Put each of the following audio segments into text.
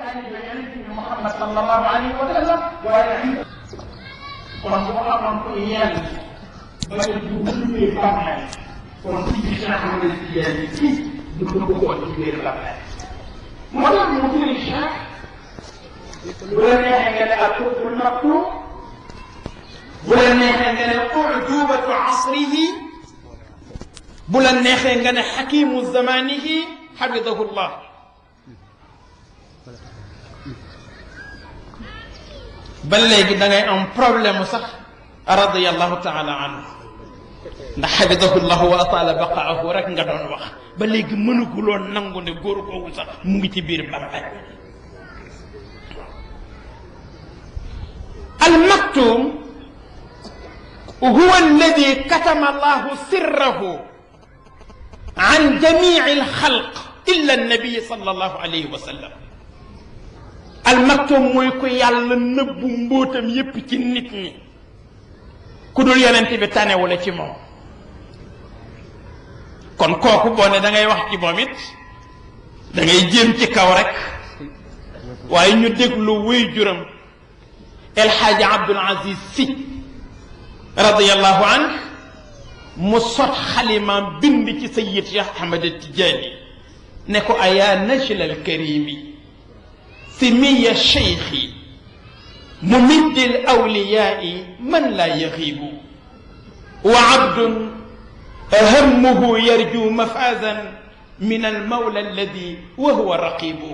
taalibe yonent bi Muhammad sallallahu alayhi wa sallam waaye kon bu amoon ko yell ba ñu duggee bàmmeel kon ci bi Cheikh Ahmed Tidiane ci du ko ci biir bàmmeel moo tax mu tudd Cheikh bu la neexee nga ne al-qutbul maktum bu la neexee nga ne u'jubatu asrihi bu la neexee nga ne xakimu zamanihi xafidahullah ba léegi da ngay am problème sax radiyallahu taala anhu ndax xafidahullah wa ataala baqaahu rek nga doon wax ba léegi mënuguloon nangu ne góor googu sax mu ngi ci biir bàmmeel al-maktum huwa alladi katama allahu sirrahu an jamici alxalq illa annabi sallallahu alayhi wa sallam al-maktum mooy ko yàlla nëbbu mbóotam yépp ci nit ñi ku dul yonent bi tanewula ci moom kon kooku boo ne da ngay wax ci moom it da ngay jéem ci kaw rek waaye ñu déglu wuy juram El Hadji Abdoul Aziz Sy radiyallahu anhu mu sot xalimaam bind ci Sayyid Cheikh Ahmed Tidiane ne ko ayaa najla alkarimi simiya cheikhi mumiddi alawliyaai man laa yaxiibu wa abdun hammuhu yarju mafazan min almawla alladi wa huwa raqibu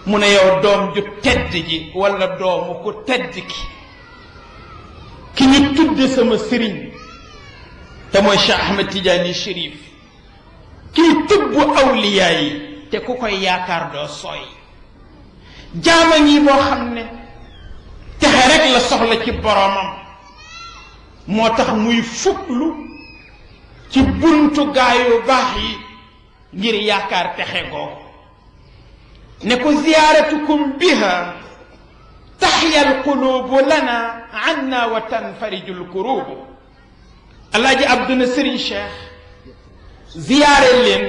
mu ne yow doom ju tedd ji wala doomu ku tedd ki ñu tudde sama sëriñ te mooy Cheikh Ahmed Tidiane Chérif kii tubbu awliyaa yi te ku koy yaakaar doo sooy jaama ngi boo xam ne texe rek la soxla ci boroomam moo tax muy fuklu ci buntu gaayu baax yi ngir yaakaar texe googu ne ko ziyaaratukum biha taxya alqulubu lana anna wa tanfariju alkurubu alaaji Abdou Serigne Cheikh ziyaare leen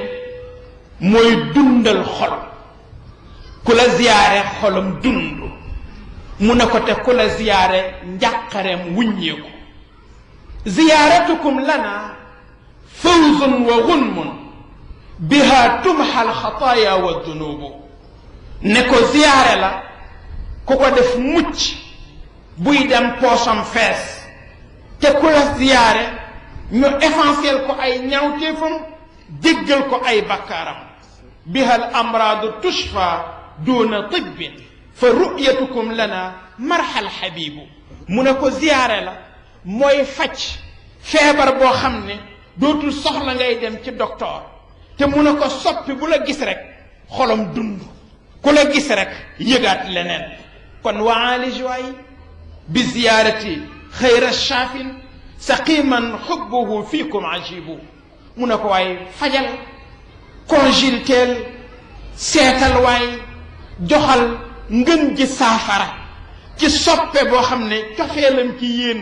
mooy dundal xol ku la ziyaare xolam dund mu ne ko te ku la ziyaare njàqareem wuññeeku ziyaaratukum lana fawzun wa gunmun biha tumxa alxataaya wa dunubu ne ko ziyaare la ku ko def mucc buy dem poosam fees te ku la ziyaare ñu effacer ko ay ñaawteefam jéggal ko ay bakkaaram biha al amraadu tushfa duna tibbin fa ru'yatukum lana marxal xabibu mu ne ko ziyaare la mooy faj feebar boo xam ne dootul soxla ngay dem ci docteur te mu ne ko soppi bu la gis rek xolam dund ku la gis rek yëgaat leneen kon waalij waay bi ziyaarati xayra shaafin saqiman xubbuhu fiikum ajibu mu ne ko waay fajal consulteel seetal waay joxal ngën ji saafara ci soppe boo xam ne cofeelam ci yéen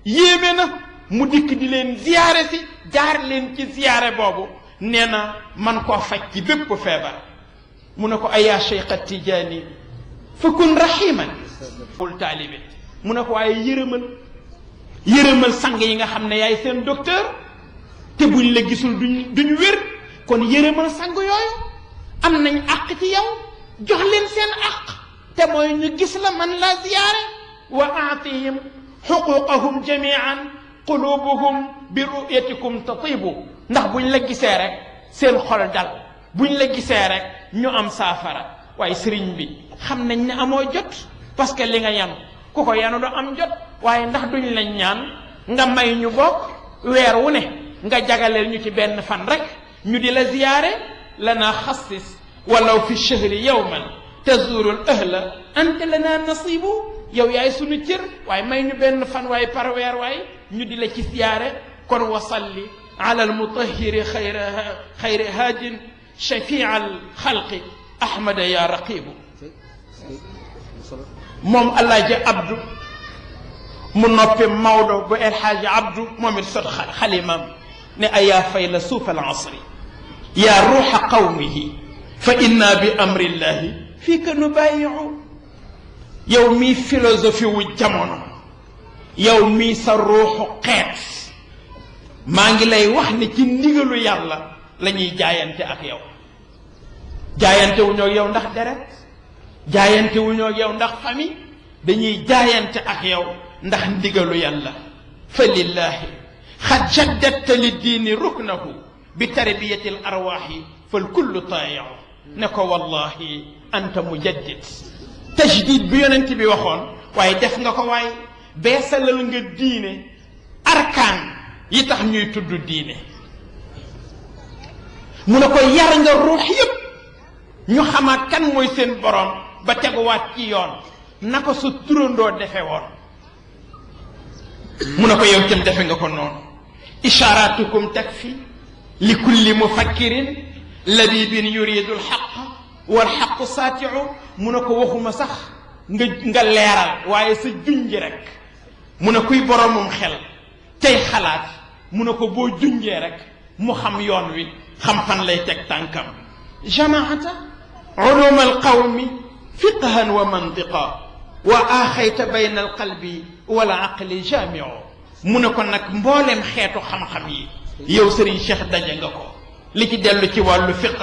yéeme na mu dikk di leen ziyaare si jaar leen ci ziyaare boobu nee na man koo faj ci bépp feebar mu ne ko ayaa cheikh Tijaani fa kun rahiman bul taalibe mu ne ko waaye yërëmal sang yi nga xam ne yaay seen docteur te buñ la gisul duñ wér kon yërëmal sang yooyu am nañ àq ci yow jox leen seen àq te mooy ñu gis la man laa ziyaare wa aatihim xuquqahum jamian qulubuhum bi ru'yatikum tatibu ndax buñ la gisee rek seen xol dal buñ la gisee rek ñu am saafara waaye sëriñ bi xam nañ ne amoo jot parce que li nga yanu ku ko yanu do am jot waaye ndax duñ la ñaan nga may ñu bokk weer wu ne nga jagaleel ñu ci benn fan rek ñu di la ziyaare lana xassis walaw fi shahri yawman tazuru al ahla anta lana nasibu yow yaay sunu cër waaye may ñu benn fan waaye par weer waaye ñu di la ci ziyaare kon wasalli ala al mutahhiri xayri haajin shafii al xalqi ahmada ya raqibu moom alaaji Abdou mu noppi Maodo bu El Hadji Abdou moom it sot xalimaam ne ayaa fayla suuf al asri yaa ruuxa qawmihi fa inna bi amrillahi fii ka nu bàyyiu yow mii philosophie wu jamono yow mii sa ruuxu xeet maa ngi lay wax ne ci ndigalu yàlla la ñuy jaayante ak yow jaayante wu ñoo yow ndax deret jaayante wu ñoo yow ndax famille dañuy jaayante ak yow ndax ndigalu yàlla fa lillahi xad jaddatta li diini ruknahu bi tarbiyati al arwaaxi fal kullu taayaw ne ko wallahi anta mujaddid tajdid bi yonent bi waxoon waaye def nga ko waaye beesalal nga diine arkaan yi tax ñuy tudd diine mu ne ko yar nga ruux yépp ñu xamaat kan mooy seen borom ba teguwaat ci yoon na ko sa turandoo defe woon mu ne ko yow tam defe nga ko noonu ishaaratukum takfi li kulli mufakkirin labibin yuridu alxaq walxaqu saatiu mu ne ko waxuma sax nga leeral waaye sa junj rek mu ne kuy boromum xel tey xalaat mu ne ko boo junjee rek mu xam yoon wi xam fan lay teg tànkam jamaata ulum alqawmi fiqhan wa mantiqa wa aaxayta bayna alqalbi wal aqli jaamiu mu ne ko nag mbooleem xeetu xam-xam yi yow Serigne Cheikh daje nga ko li ci dellu ci wàllu fiqh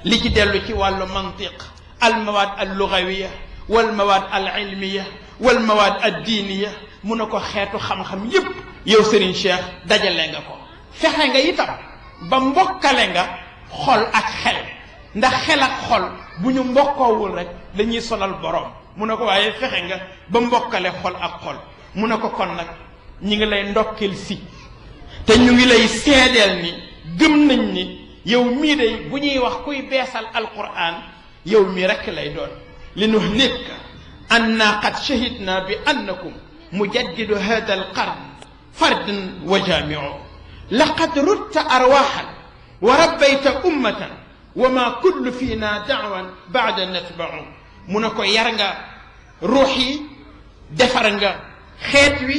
li ci dellu ci wàllu mantiq almawaad allugawiya walmawaad alilmiya walmawaad addiiniya mu ne ko xeetu xam-xam yépp yow Serigne Cheikh dajale nga ko fexe nga itam ba mbokkale nga xol ak xel ndax xel ak xol bu ñu mbokkoowul rek dañuy sonal borom mu ne ko waaye fexe nga ba mbokkale xol ak xol mu ne ko kon nag ñi ngi lay ndokkeel si te ñu ngi lay seedeel ni gëm nañ ni yow mii day bu ñuy wax kuy beesal alquran yow mii rekk lay doon li nuhnika anna qad shahidna bi annakum mujaddidu hada alqarn fardan wa jaamiu laqad rutta arwaxan wa rabbayta ummatan wa ma kullu fiina daawan baada natbau mu ne ko yar nga ruux yi defar nga xeet wi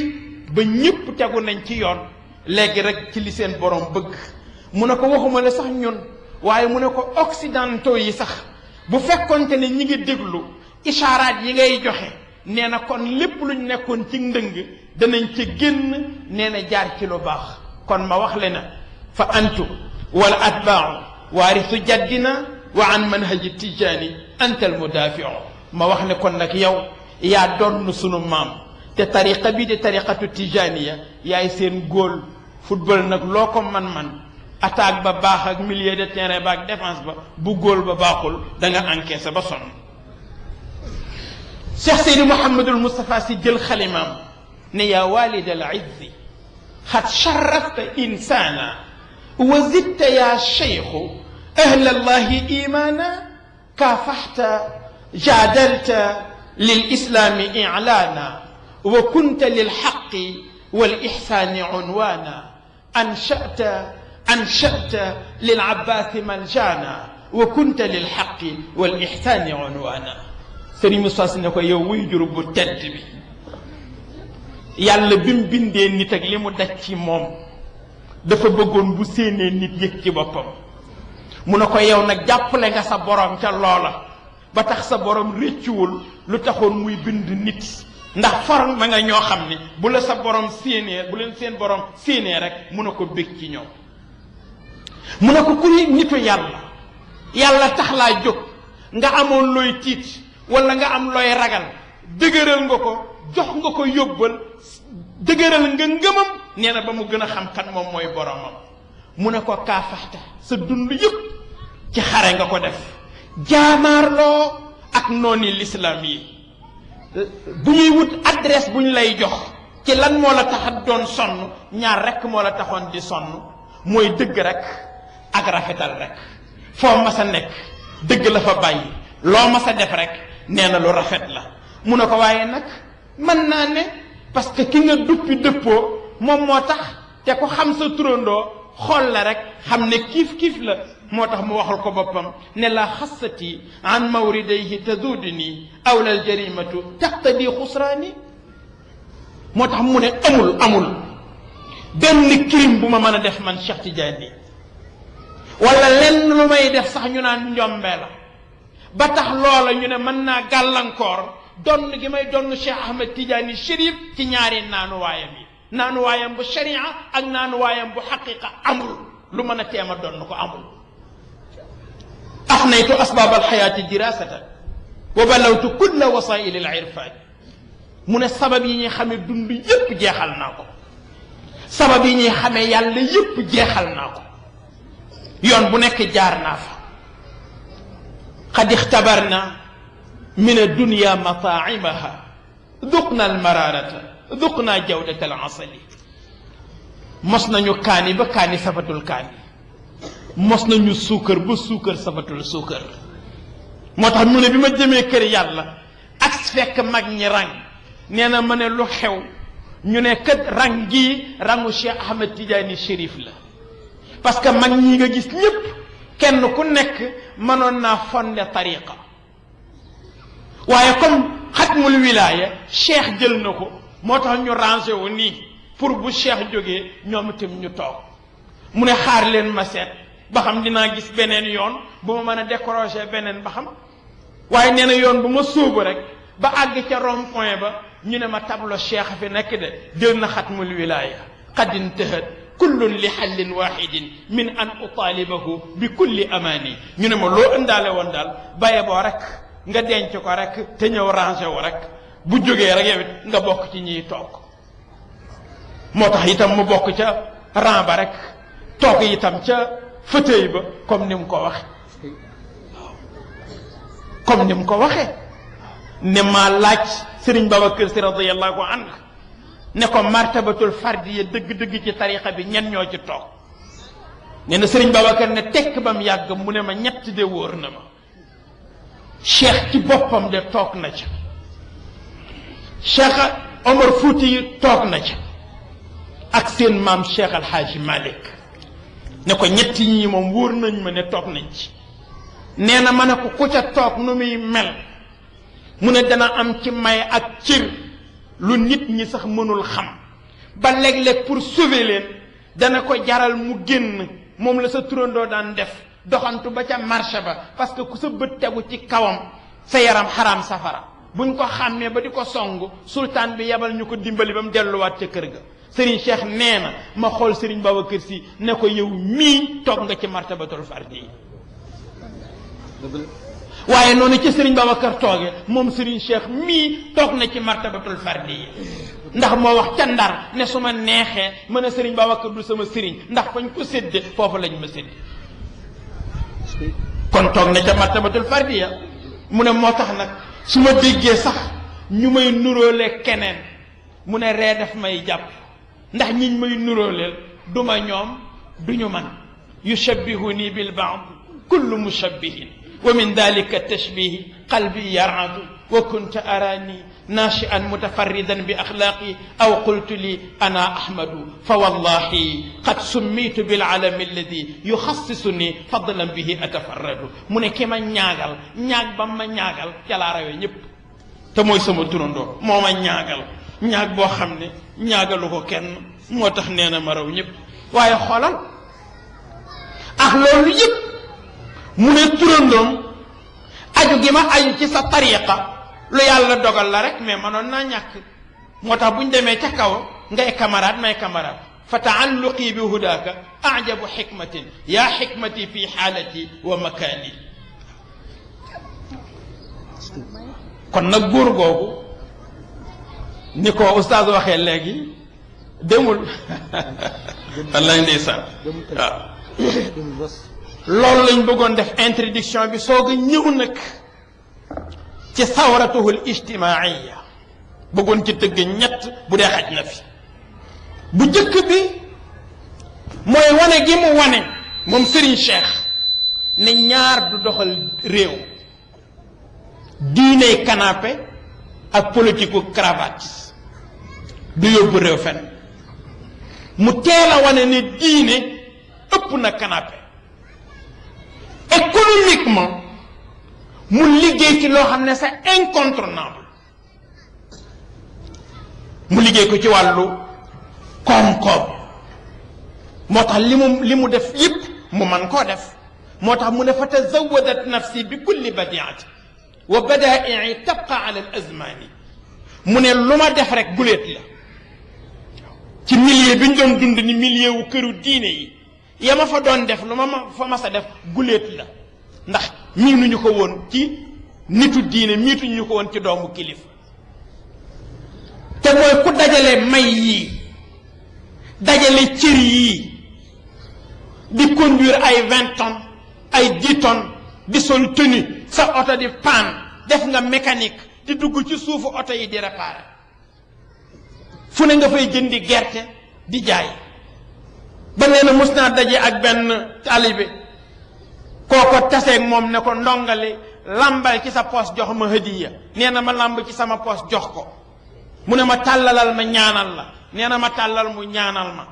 ba ñëpp tegu nañ ci yoon léegi rek ci li seen borom bëgg mu ne ko waxuma la sax ñun waaye mu ne ko occidentaux yi sax bu fekkonte ne ñi ngi déglu ishaaraat yi ngay joxe nee na kon lépp luñ nekkoon ci ndëng danañ ci génn nee na jaar ci lu baax kon ma wax le na fa antu wala atbaau waarisu jaddina wa an manhaji tijaani anta al mudaafiu ma wax ne kon nag yow yaa doon sunu maam te tariqa bii di tariqatu tijaaniya yaay seen góol football nag loo ko man-man attaque ba baax ak milieu de terrain ba ak défense ba bu góol ba baaxul da nga encaissé ba sonn Cheikh Seydi Mouhamadul Moustapha si jël xalimaam ne yaa walid al izzi xad sharafta insana wa zidta ya cheikhu ahla allahi imana kaafaxta jaadalta lil islami ilaana wa kunta lil xaqi wal ixsaani unwaana anshata lil abbaasi maljaana wa kunta lil xaqi wal ixsaani unwaana Sëriñ Moussa si ne ko yow wuy jur bu tedd bi yàlla bi mu bindee nit ak li mu daj ci moom dafa bëggoon bu séenee nit yëg ci boppam mu ne ko yow nag jàppale nga sa borom ca loola ba tax sa borom réccuwul lu taxoon muy bind nit ndax for ma nga ñoo xam ne bu la sa borom séenee bu leen seen borom séenee rek mu ne ko bég ci ñoom mu ne ko kuy nitu yàlla tax laa jóg nga amoon looy tiit wala nga am looy ragal dëgëral nga ko jox nga ko yóbbal dëgëral nga ngëmam nee na ba mu gën a xam kan moom mooy boromam mu ne ko kaafaxta sa dund yëpp ci xare nga ko def jaamaarloo ak nooni lislaam yi bu ñuy wut adresse bu ñu lay jox ci lan moo la tax doon sonn ñaar rekk moo la taxoon di sonn mooy dëgg rek ak rafetal rek foo mas a nekk dëgg la fa bàyyi loo mas a def rek nee na lu rafet la mu ne ko waaye nag mën naa ne parce que ki nga duppi dëppoo moom moo tax te ko xam sa turandoo xool la rek xam ne kiif la moo tax mu waxal ko boppam ne la xasati an mawridayhi tadudni awla al jarimatu taqtadi xusraani moo tax mu ne amul benn crime bu ma mën a def man Cheikh Tidiane wala lenn lu may def sax ñu naan njombe la ba tax loola ñu ne mën naa gàllankoor donn gi may donn Cheikh Ahmed Tidiane Chérif ci ñaari naanuwaayam yi naanuwaayam bu sharia ak naanuwaayam bu xaqiqa amul lu mën a teema donn ko amul afnaytu asbaab alxayaati dirasatan wa balawtu kulla wasaili alirfan mu ne sabab yi ñuy xamee dund yépp jeexal naa ko sabab yi ñuy xamee yàlla yépp jeexal naa ko yoon bu nekk jaar naa fa qad ixtabarna min addunya mataa'imaha duqna almararata duqna jawdata alasali mos nañu kaani ba kaani safatul kaani mos nañu suukar ba suukar safatul suukar moo tax mu ne bi ma jëmee kër yàlla ak fekk mag ñi rang nee na ma ne lu xew ñu ne kat rang gii rangu Cheikh Ahmed Tidiane Chérif la parce que mag ñi nga gis ñépp kenn ku nekk mënoon naa fonde tariqa waaye comme xatmul wilaaya cheikh jël na ko moo tax ñu rangé wu nii pour bu cheikh jógee ñoom itam ñu toog mu ne xaar leen ma seet ba xam dinaa gis beneen yoon bu ma mën a décrocher beneen ba xam waaye nee na yoon bu ma sóobu rek ba àgg ca rond point ba ñu ne ma tableau cheikh fi nekk de jël na xatmul wilaaya qad intahat kullun li xallin waxidin min an utaalibahu bi kulli amaani ñu ne ma loo ëndaale woon daal baye boo rek nga denc ko rek te ñëw rangé wu rek bu jógee rek yow it nga bokk ci ñiy toog moo tax itam mu bokk ca rang ba rek toog itam ca fauteuil ba comme ni mu ko waxe comme ni mu ko waxee ne maa laaj Sëriñ Babacar Si radiyallahu anhu ne ko martabatul fardiya dëgg-dëgg ci tariqa bi ñen ñoo ci toog nee na Sëriñ Babacar ne tekk ba mu yàgg mu ne ma ñett de wóor na ma cheikh ci boppam de toog na ca Cheikh Omar Fouti yi toog na ca ak seen maam Cheikh Alhaaji Malick ne ko ñetti ñii moom wóor nañ ma ne toog nañ ci nee na ma ne ko ku ca toog nu muy mel mu ne dana am ci may ak cër lu nit ñi sax mënul xam ba léeg-léeg pour sauver leen dana ko jaral mu génn moom la sa turandoo daan def doxantu ba ca marché ba parce que ku sa bët tegu ci kawam sa yaram xaraam safara buñ ko xàmmee ba di ko song sultaan bi yebal ñu ko dimbali ba mu delluwaat ca kër ga Serigne Cheikh nee na ma xool Serigne Babacar Sy ne ko yow mii toog nga ci martabatul fardi yi waaye noonu ci Serigne Babacar toogee moom Serigne Cheikh mii toog na ci martabatul fardi yi ndax moo wax ca Ndar ne su ma neexee mën a Serigne Babacar du sama Serigne ndax fañ ko sédde foofu lañ ma sédde kon toog na ca martabatul fardiya mu ne moo tax nag su ma déggee sax ñu may nuróole keneen mu ne ree daf may jàpp ndax ñiñ may nuróoleel du ma ñoom du ñu man yushabbihuni bil ba'd kullu mushabbihin wa min dalika tashbihi qalbi yar'adu wa kunta arani ناشئا متفردا بأخلاقي أو قلت لي أنا أحمد فوالله قد سميت بالعلم الذي يخصصني فضلا به أتفرد من كما نياغال نياغ بام نياغال يلا راوي ñep te moy sama turando moma ñaagal ñaag bo xamne ñaagalu ko kenn motax neena ma raw ñep waye xolal ak lolu yep mu ne turandom aju gi ma aju ci sa tariqa lu yàlla dogal la rek mais mënoon naa ñàkk moo tax bu ñu demee ca kaw ngay camarade may camarade fa taalluqi bi hudaaka ajabu xikmatin yaa xikmati fi xaalati wa makaani kon nag góor googu ni ko oustaz waxee léegi demul wallaay ndeysaan waaw loolu lañ bëggoon def introduction bi soog a ñëw nag ci sawratuhul ijtimaaiya bëggoon ci tëgg ñett bu dee xaj na fi bu njëkk bi mooy wane gi mu wane moom Serigne Cheikh ne ñaar du doxal réew diiney canapé ak politiku cravate du yóbbu réew fenn mu teel a wane ne diine ëpp na canapé économiquement mu liggéey ci loo xam ne c'est incontournable mu liggéey ko ci wàllu koom-koom moo tax li mu def yépp mu man koo def moo tax mu ne fa tazawadat nafsi bi kulli badiati wa badaa'i tabqa ala al azmani mu ne lu ma def rek guléet la ci milieu bi ñu doon dund ni milieu wu këru diine yi ya ma fa doon def lu ma fa mas a def guléet la ndax miinuñu ko woon ci nitu diine miituñu ko woon ci doomu kilifa te mooy ku dajale may yii dajale cër yii di conduire ay 20 tonnes ay 10 tonnes di sol tenue sa oto di panne def nga mécanique di dugg ci suufu oto yi di réparer fu ne nga fay jëndi gerte di jaay ba nee na mos naa daje ak benn taalibe kooko taseeg moom ne ko ndongali lambal ci sa poos jox ma hadiya nee na ma lamb ci sama poos jox ko mu ne ma tàllalal ma ñaanal la nee na ma tàllal mu ñaanal ma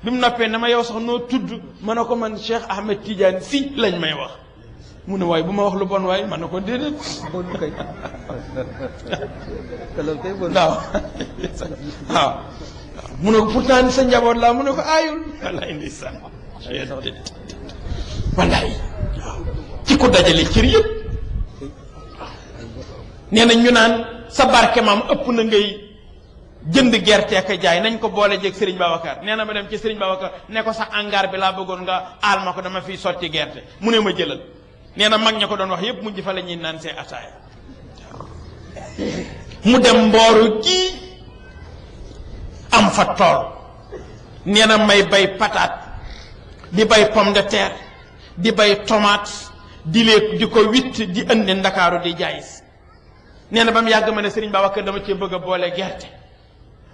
bi mu noppee ne ma yow sax noo tudd ma ne ko man Cheikh Ahmed Tidiane Sy lañ may wax mu ne waaye bu ma wax lu bon waaye ma ne ko déedéet waaw waaw mu ne ko pourtant sa njaboot laa mu ne ko aayul wallaay ndeysaan wallaay waaw ci ko dajale cër yëpp nee na ñu naan sa barke maam ëpp na ngay jënd gerte ak jaay nañ ko boole jeeg Serigne Babacar nee na ma dem ci Serigne Babacar ne ko sa hangar bi laa bëggoon nga aal ma ko dama fiy sotti gerte mu ne ma jëlal nee na mag ña ko doon wax yëpp mujj fa la ñuy naan see ataaya mu dem mbooru kii am fa tool nee na may bay patate di bay pomme de terre di bay tomate di ko witt di indi Ndakaaru di jaay nee na ba mu yàgg ma ne Serigne Babacar dama cee bëgg a boole gerte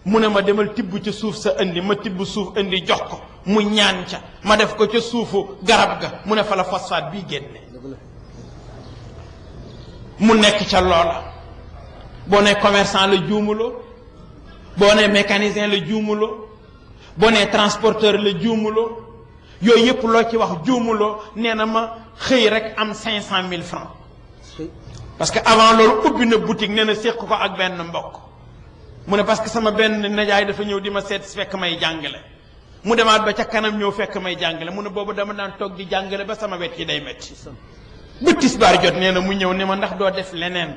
mu ne ma demal tibb ca suuf sa indi ma tibb suuf indi jox ko mu ñaan ca ma def ko ca suufu garab ga mu ne fa la phosphate bii génne mu nekk ca loola boo ne commerçant la juumuloo boo ne mécanicien la juumuloo boo ne transporteur la juumuloo yooyu yëpp loo ci wax juumuloo nee na ma xëy rek am 500 000 francs parce que avant loolu ubbi na boutique nee na séq ko ak benn mbokk mu ne parce que sama benn najaay dafa ñëw di ma seet fekk may jàngale mu demaat ba ca kanam ñëw fekk may jàngale mu ne boobu dama daan toog di jàngale ba sama wet yi day metti ba tisbaar jot nee na mu ñëw ne ma ndax doo def leneen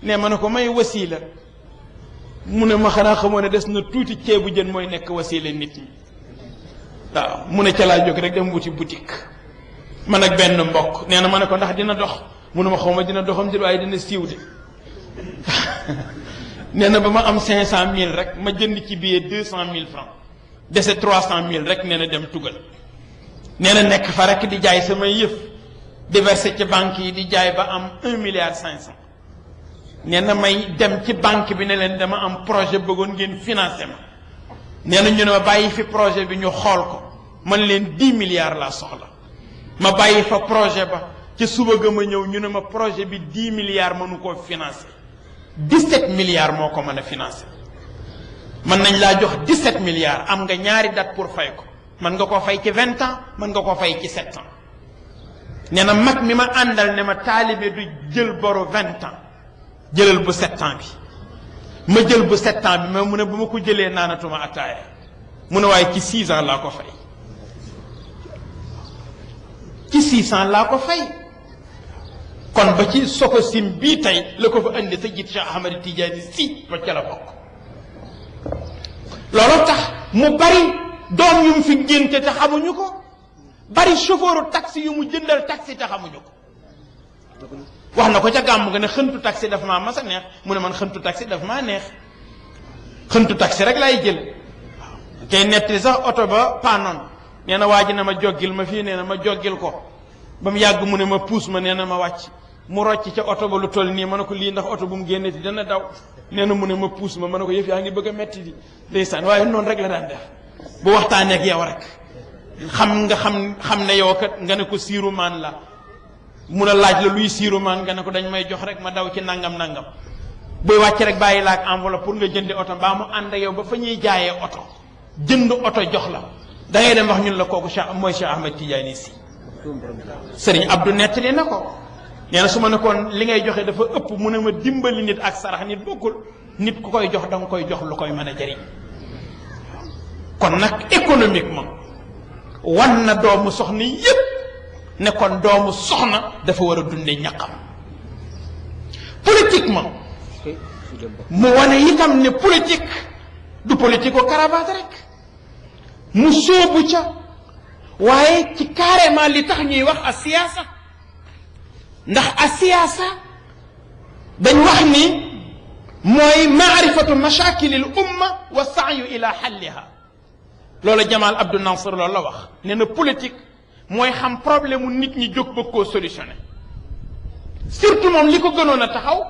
ne ma ne ko may wasiila mu ne ma xanaa xamoo ne des na tuuti ceebu jën mooy nekk wasiila nit ñi waaw mu ne ca laa jóg rek dem wuti boutique man ak benn mbokk nee na ma ne ko ndax dina dox mu ne ma xaw ma dina doxam di waaye dina siiw de nee na ba ma am 500 000 rek ma jënd ci billet 200 000 francs dese 300 000 rek nee na dem tugal nee na nekk fa rek di jaay samay yëf di verser ci banque yi di jaay ba am 1,5 milliard nee na may dem ci banque bi ne leen dama am projet bëggoon ngeen financé ma nee na ñu ne ma bàyyi fi projet bi ñu xool ko man leen 10 milliards laa soxla ma bàyyi fa projet ba ca suba ga ma ñëw ñu ne ma projet bi 10 milliards mënu koo financé 17 milliards moo ko mën a financé mën nañ laa jox 17 milliards am nga ñaari date pour fay ko mën nga koo fay ci 20 ans mën nga koo fay ci 7 ans nee na mag mi ma àndal ne ma taalibe du jël boru 20 ans jëlal bu 7 ans bi ma jël bu 7 ans bi mais mu ne bu ma ko jëlee naanatuma ataaya mu ne waaye ci 6 ans laa ko fay ci 6 ans laa ko fay kon ba ci Sococim bii tey la ko fa indi sa jiit Cheikh Ahmed Tidiane Sy ba ca la bokk loolu tax mu bari doom yu mu fi génte te xamuñu ko bari chauffeuru taxi yu mu jëndal taxi te xamuñu ko wax na ko ca gàmm nga ne xëntu taxi daf maa mas a neex mu ne man xëntu taxi daf maa neex xëntu taxi rek laay jël waaw kay netti sax oto ba paanoon nee na waa ji na ma joggil ma fii nee na ma joggil ko ba mu yàgg mu ne ma puus ma nee na ma wàcc mu rocc ca oto ba lu toll nii ma ne ko lii ndax oto bu mu génneti dana daw nee na mu ne ma puus ma ne ko yëf yaa ngi bëgg a metti di ndeysaan waaye noonu rek la daan def bu waxtaanee ak yow rek xam ne yow kat nga ne ko siiru maan la mun a laaj la luy siiru maan nga ne ko dañ may jox rek ma daw ci nangam booy wàcc rek bàyyi la ak enveloppe pour nga jëndi oto mbaa mu ànd ak yow ba fa ñuy jaayee oto jënd oto jox la da ngay dem wax ñun la kooku mooy Cheikh Ahmed Tidiane Sy Sëriñ Abdou nettali na ko nee na su ma ne koon li ngay joxe dafa ëpp mu ne ma dimbali nit ak sarax nit bokkul nit ku koy jox da nga koy jox lu koy mën a jëriñ kon nag économiquement wan na doomu soxna yépp ne kon doomu soxna dafa war a dunde ñaqam politiquement mu wane itam ne politique du politique o cravate rek mu sóobu ca waaye ci carrément li tax ñuy wax a siyaasa ndax a siyaasa dañ wax ni mooy maarifatu mashakil al umma wa sa'yu ila xalliha loolu Jamal Abdou Nasser loolu la wax nee na politique mooy xam problème mu nit ñi jóg bëgg koo solutionné surtout moom li ko gënoon a taxaw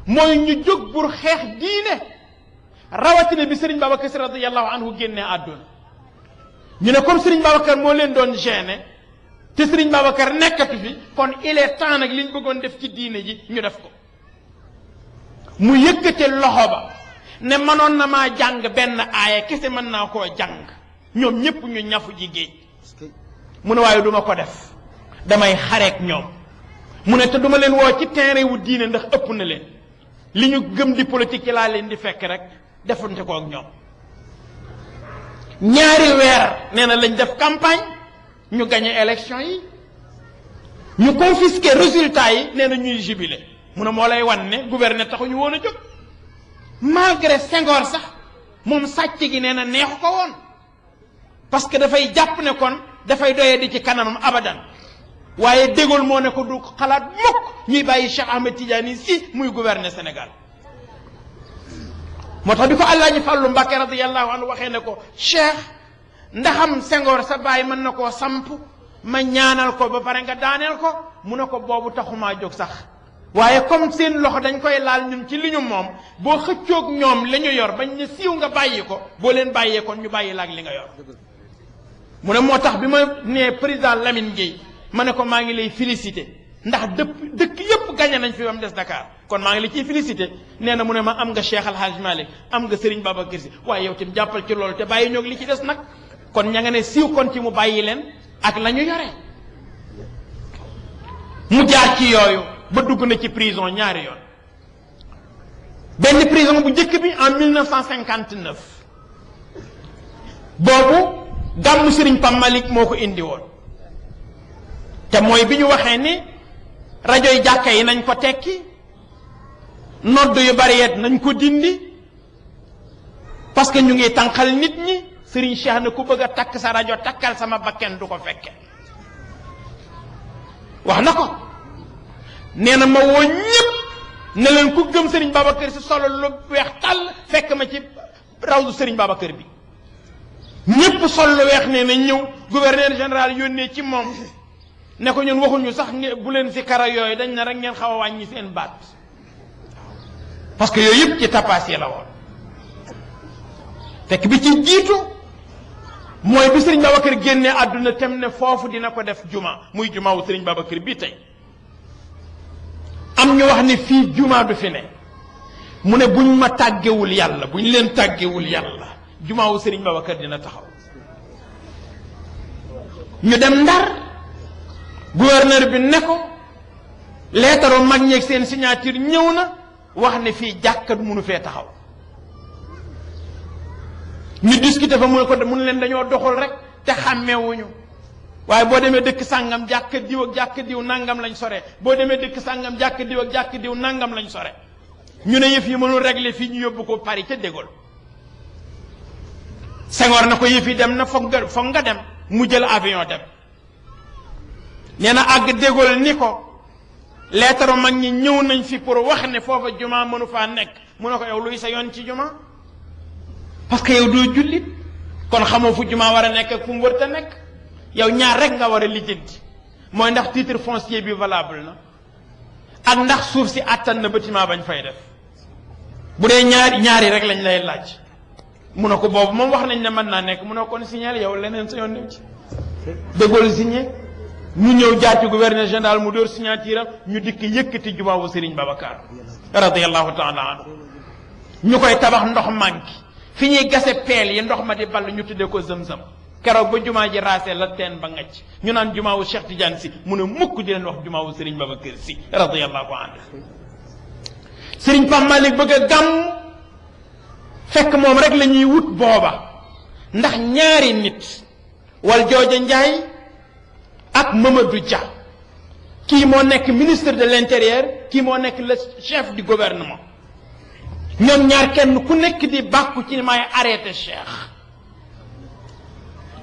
mooy ñu jóg pour xeex diine rawatina bi Serigne Babacar Sy radiyallahu anhu génnee àdduna ñu ne comme Serigne Babacar moo leen doon gêné te Serigne Babacar nekkatu fi kon il est temps nag li ñu bëggoon def ci diine ji ñu def ko mu yëkkate loxo ba ne mënoon na maa jàng benn aaya kese mën naa koo jàng ñoom ñëpp ñu ñafu ji géej mu ne waaye duma ko def damay xareek ñoom mu ne te duma leen woo ci terrain wu diine ndax ëpp na leen li ñu gëm di politique ci laa leen di fekk rek defante ko ak ñoom ñaari weer nee na lañ def campagne ñu gagné élection yi ñu confisqué résultat yi nee na ñuy jubilé mu ne moo lay wan ne gouverner taxuñu woon a jóg malgré Senghor sax moom sàcc gi nee na neexu ko woon parce que dafay jàpp ne kon dafay doyee di ci kanamam abadan waaye De Gaulle moo ne ko du xalaat mukk ñuy bàyyi Cheikh Ahmed Tidiane Sy muy gouverner Sénégal moo tax bi ko Alaaji Fàllu Mbàkke radiyallahu anhu waxee ne ko Cheikh ndaxam Senghor sa baay mën na koo samp ma ñaanal ko ba pare nga daaneel ko mu ne ko boobu taxumaa jóg sax waaye comme seen loxo dañ koy laal ñun ci li ñu moom boo xëccoog ñoom la ñu yor bañ ne siiw nga bàyyi ko boo leen bàyyee kon ñu bàyyi la ak li nga yor mu ne moo tax bi ma nee président Lamine Gueye ma ne ko maa ngi lay félicité ndax dëkk yépp gañe nañ fi ba mu des Dakar kon maa ngi la ciy félicité nee na mu ne ma am nga Cheikh Al Hadj Malick am nga Serigne Babacar Sy waaye yow tam jàppal ci loolu te bàyyi ñoog li ci des nag kon ña nga ne siiw kon ci mu bàyyi leen ak la ñu yore mu jaar ci yooyu ba dugg na ci prison ñaari yoon benn prison bu njëkk bi en 1959 boobu gàmmu Serigne Pam Malick moo ko indi woon te mooy bi ñu waxee ni rajo yi jàkka yi nañ ko tekki nodd yu bari yet nañ ko dindi parce que ñu ngi tànqal nit ñi Serigne Cheikh ne ku bëgg a takk sa rajo takkal sama bakken du ko fekke wax na ko nee na ma woo ñëpp ne leen ku gëm Serigne Babacar Sy solo lu weex tàll fekk ma ci rawdu Serigne Babacar bi ñëpp sol lu weex nee na ñëw gouverneur général yónnee ci moom ne ko ñun waxuñu sax bu leen si kara yooyu dañ na rek ngeen xaw a wàññi seen baat parce que yooyu yëpp ci tapaas yi la woon fekk bi ci jiitu mooy bi Serigne Babacar génnee àdduna tem ne foofu dina ko def juma muy juma wu Serigne Babacar bii tey am ñu wax ne fii juma du fi ne mu ne buñ ma tàggewul yàlla buñ leen tàggewul yàlla juma wu Serigne Babacar dina taxaw ñu dem Ndar gouverneur bi ne ko leetaru mag ñeeg seen signature ñëw na wax ne fii jàkkat mënu fee taxaw ñu discuter fa mu ne ko mun leen dañoo doxul rek te xàmmeewuñu waaye boo demee dëkk sàngam jàkk diw ak jàkk diw nangam lañ sore boo demee dëkk sàngam jàkk diw ak jàkk diw nangam lañ sore ñu ne yëf yi mënul régler fii ñu yóbbu ko Paris ca De Gaulle Senghor na ko yëf yi dem na foog nga dem mu jël avion dem nee na àgg De Gaulle ni ko leetaru mag ñi ñëw nañ fi pour wax ne foofa juma mënu faa nekk mu ne ko yow luy sa yoon ci juma parce que yow doo jullit kon xamoo fu juma war a nekk ak fu mu wërta nekk yow ñaar rek nga war a lijjanti mooy ndax titre foncier bi valable na ak ndax suuf si àttan na bâtiment bañ fay def bu dee ñaari rek lañ lay laaj mu ne ko boobu moom wax nañ ne mën naa nekk mu ne kon signé yow leneen sa yoon dem ci De Gaulle signé ñu ñëw jaar ci gouverneur général mu dóor signature am ñu dikk yëkkati jumaa wu Serigne Babacar radiyallahu taala anhu ñu koy tabax ndox manki fi ñuy gase peel yi ndox ma di ball ñu tuddee ko zëm-zëm keroog ba jumaa ji raasee la teen ba ngacc ñu naan jumaa wu Cheikh Tidiane Sy mu ne mukk di leen wax jumaa wu Serigne Babacar Sy radiyallahu anhu Serigne Pape Malick bëgg a gàmm fekk moom rek la ñuy wut booba ndax ñaari nit wal jooja Njaay ak Mamadou Dia kii moo nekk ministre de l'intérieur kii moo nekk le chef du gouvernement ñoom ñaar kenn ku nekk di bàkku ci may arrêté Cheikh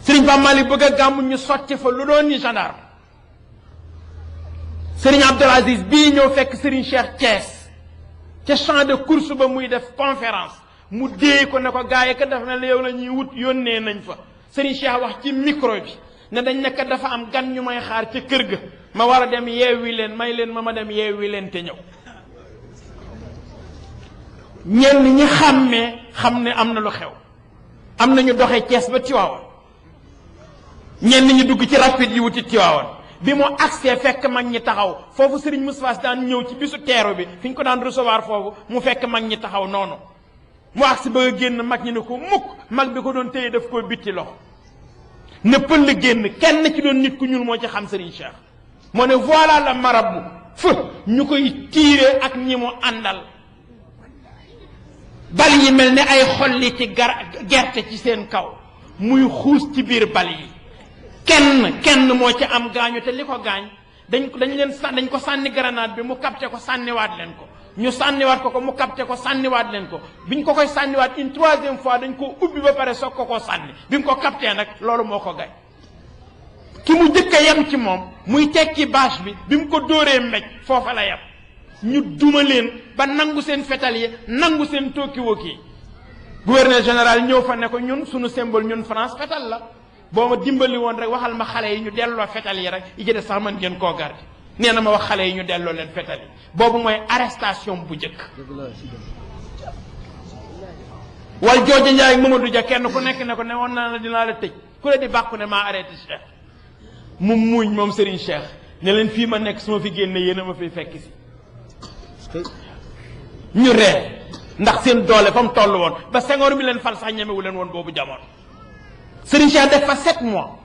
Serigne Pape Malick bëgg a gàmmu ñu sotti fa lu doon ni gendarme Serigne Abdoul Aziz bii ñëw fekk Serigne Cheikh Thiès ca champ de course ba muy def conférence mu déey ko ne ko gars yi ka def na la yow la ñuy wut yónnee nañ fa Serigne Cheikh wax ci micro bi ne dañ nekk dafa am gan ñu may xaar ca kër ga ma war a dem yeewi leen may leen ma dem yeewi leen te ñëw ñenn ñi xàmmee xam ne am na lu xew am na ñu doxee Thiès ba Tiwaawan ñenn ñi dugg ci rapide yi wuti Tiwaawan bi mu agsee fekk mag ñi taxaw foofu Serigne Moustapha Sy daan ñëw ci bisu teeru bi fi ñu ko daan recevoir foofu mu fekk mag ñi taxaw noonu mu agsi ba génn mag ñi ne ko mukk mag bi ko doon téye daf koo bitti loxo ne pël génn kenn ci doon nit ku ñuul moo ci xam Serigne Cheikh moo ne voilà la marabu fë ñu koy tiire ak ñi mu àndal bal yi mel ne ay xolli ci gerte ci seen kaw muy xuus ci biir bal yi kenn moo ci am gaañu te li ko gaañ dañ ko sànni grenade bi mu capté ko sànniwaat leen ko ñu sànniwaat ko mu capté ko sànniwaat leen ko biñ ko koy sànniwaat une troisième fois dañ ko ubbi ba pare soog ko sànni bi mu ko capté nag loolu moo ko gaañ ki mu jëkk a yem ci moom muy tekki bâche bi mu ko dóoree mbéj foofa la yem ñu duma leen ba nangu seen fetal yi nangu seen tokki-wokki gouverneur général ñëw fa ne ko ñun suñu symbole ñun France fetal la boo ma dimbali woon rek waxal ma xale yi ñu delloo fetal yi rek yi ci des sax man ngeen koo garder nee na ma wax xale yi ñu delloo leen fetal yi boobu mooy arrestation bu njëkk wal jooja Njaay ak Mamadou Dia kenn ku nekk ne ko ne woon naa la dinaa la tëj ku la di bàkku ne maa arrêté Cheikh mu muuñ moom Serigne Cheikh ne leen fii ma nekk su ma fi génne yéen a ma fiy fekk si ñu ree ndax seen doole fa mu toll woon ba Senghor mi leen fal sax ñemewu leen woon boobu jamono Serigne Cheikh def fa 7 mois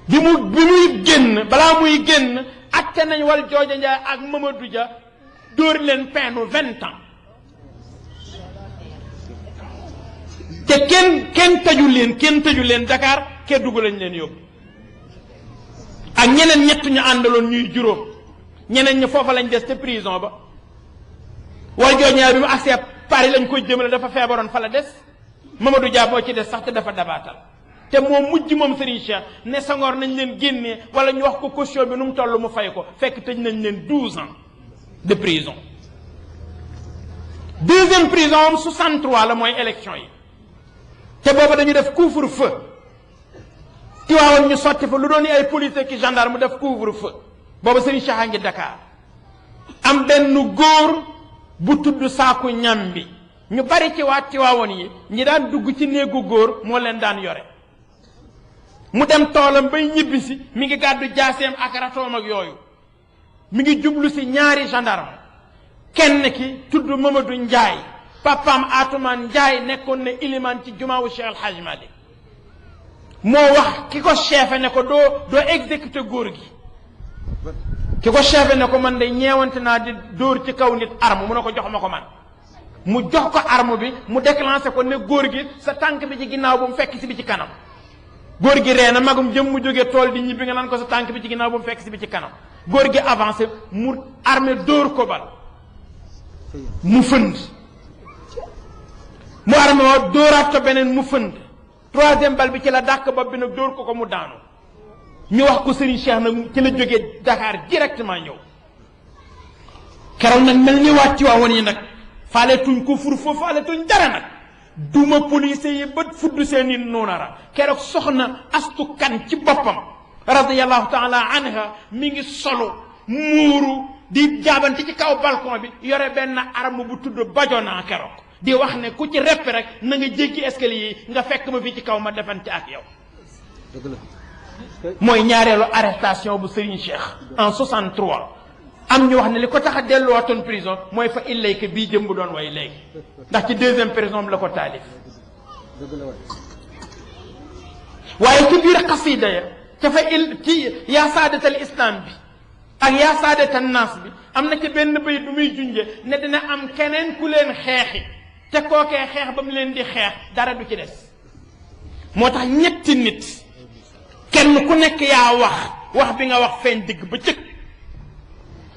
bi muy génn balaa muy génn atte nañ wal jooja Njaay ak Mamadou Dia dóor leen peine 20 ans te kenn tëju leen Dakar Kédougou lañ leen yóbbu ak ñeneen ñett ñu àndaloon ñuy juróom ñeneen ñi foofa lañ des te prison ba wal jooja Njaay bi mu agsee Paris lañ koy jëmale dafa feebaroon fa la des Mamadou Dia boo ci des sax te dafa dabaatal te moom mujj moom Serigne Cheikh ne Senghor nañ leen génnee wala ñu wax ko caution bi nu mu toll mu fay ko fekk tëj nañ leen 12 ans de prison deuxième prison am 63 la mooy élection yi te booba dañu def couvre-feu Tiwaawan ñu sotti fa lu doon ay police ki gendarme mu def couvre-feu booba Serigne Cheikh a ngi Dakar am benn góor bu tudd saaku ñam bi ñu bari ci waa Tiwaawan yi ñi daan dugg ci néegu góor moo leen daan yore mu dem toolam bay ñibbisi mi ngi gàddu jaaseem ak ratoom ak yooyu mi ngi jublu si ñaari gendarme kenn ki tudd Mamadou Ndiaye papaam Atoumane Ndiaye nekkoon ne iliman ci jumaawu Cheikh El Hadj Malick moo wax ki ko chefé ne ko doo exécuté góor gi ki ko chefé ne ko man de ñeewante naa di dóor ci kaw nit arme mu ne ko jox ma ko man mu jox ko arme bi mu déclenché ko ne góor gi sa tànk bi ci ginnaaw bu mu fekk si bi ci kanam góor gi ree na magum jëm mu jógee tool di ñibbi nga naan ko sa tànk bi ci ginnaaw bu mu fekk si bi ci kanam góor gi avancé mu armé dóor ko bal mu fënd mu armé woo dóoraat ko beneen mu fënd troisième bal bi ci la dàq bopp bi nag dóor ko mu daanu ñu wax ko Serigne Cheikh nag ci la jógee Dakar directement ñëw keroog nag mel ni waat ci waawoon yi nag faale tuñ ko fur foofu faale tuñ dara nag duma police yi ba fudd seeni nuunara keroog soxna Astu Kan ci boppam radiyallahu taala anha mi ngi solo muuru di jaabante ci kaw balcon bi yore benn arme bu tudd bajona keroog di wax ne ku ci repp rek na nga jéggi escalier yi nga fekk ma fii ci kaw ma defante ak yow mooy ñaareelu arrestation bu Serigne Cheikh en 63 am ñu wax ne li ko tax a delluwaatoon prison mooy fa illayka bii jëm bu doon way léegi ndax ci deuxième prison la ko taalif waaye ci biir xasida ya ca fa ci yaa saadatal islam bi ak yaa saadatal naas bi am na ci benn bayit bu muy junje ne dina am keneen ku leen xeexi te kookee xeex ba mu leen di xeex dara du ci des moo tax ñetti nit kenn ku nekk yaa wax wax bi nga wax feeñ digg ba cëg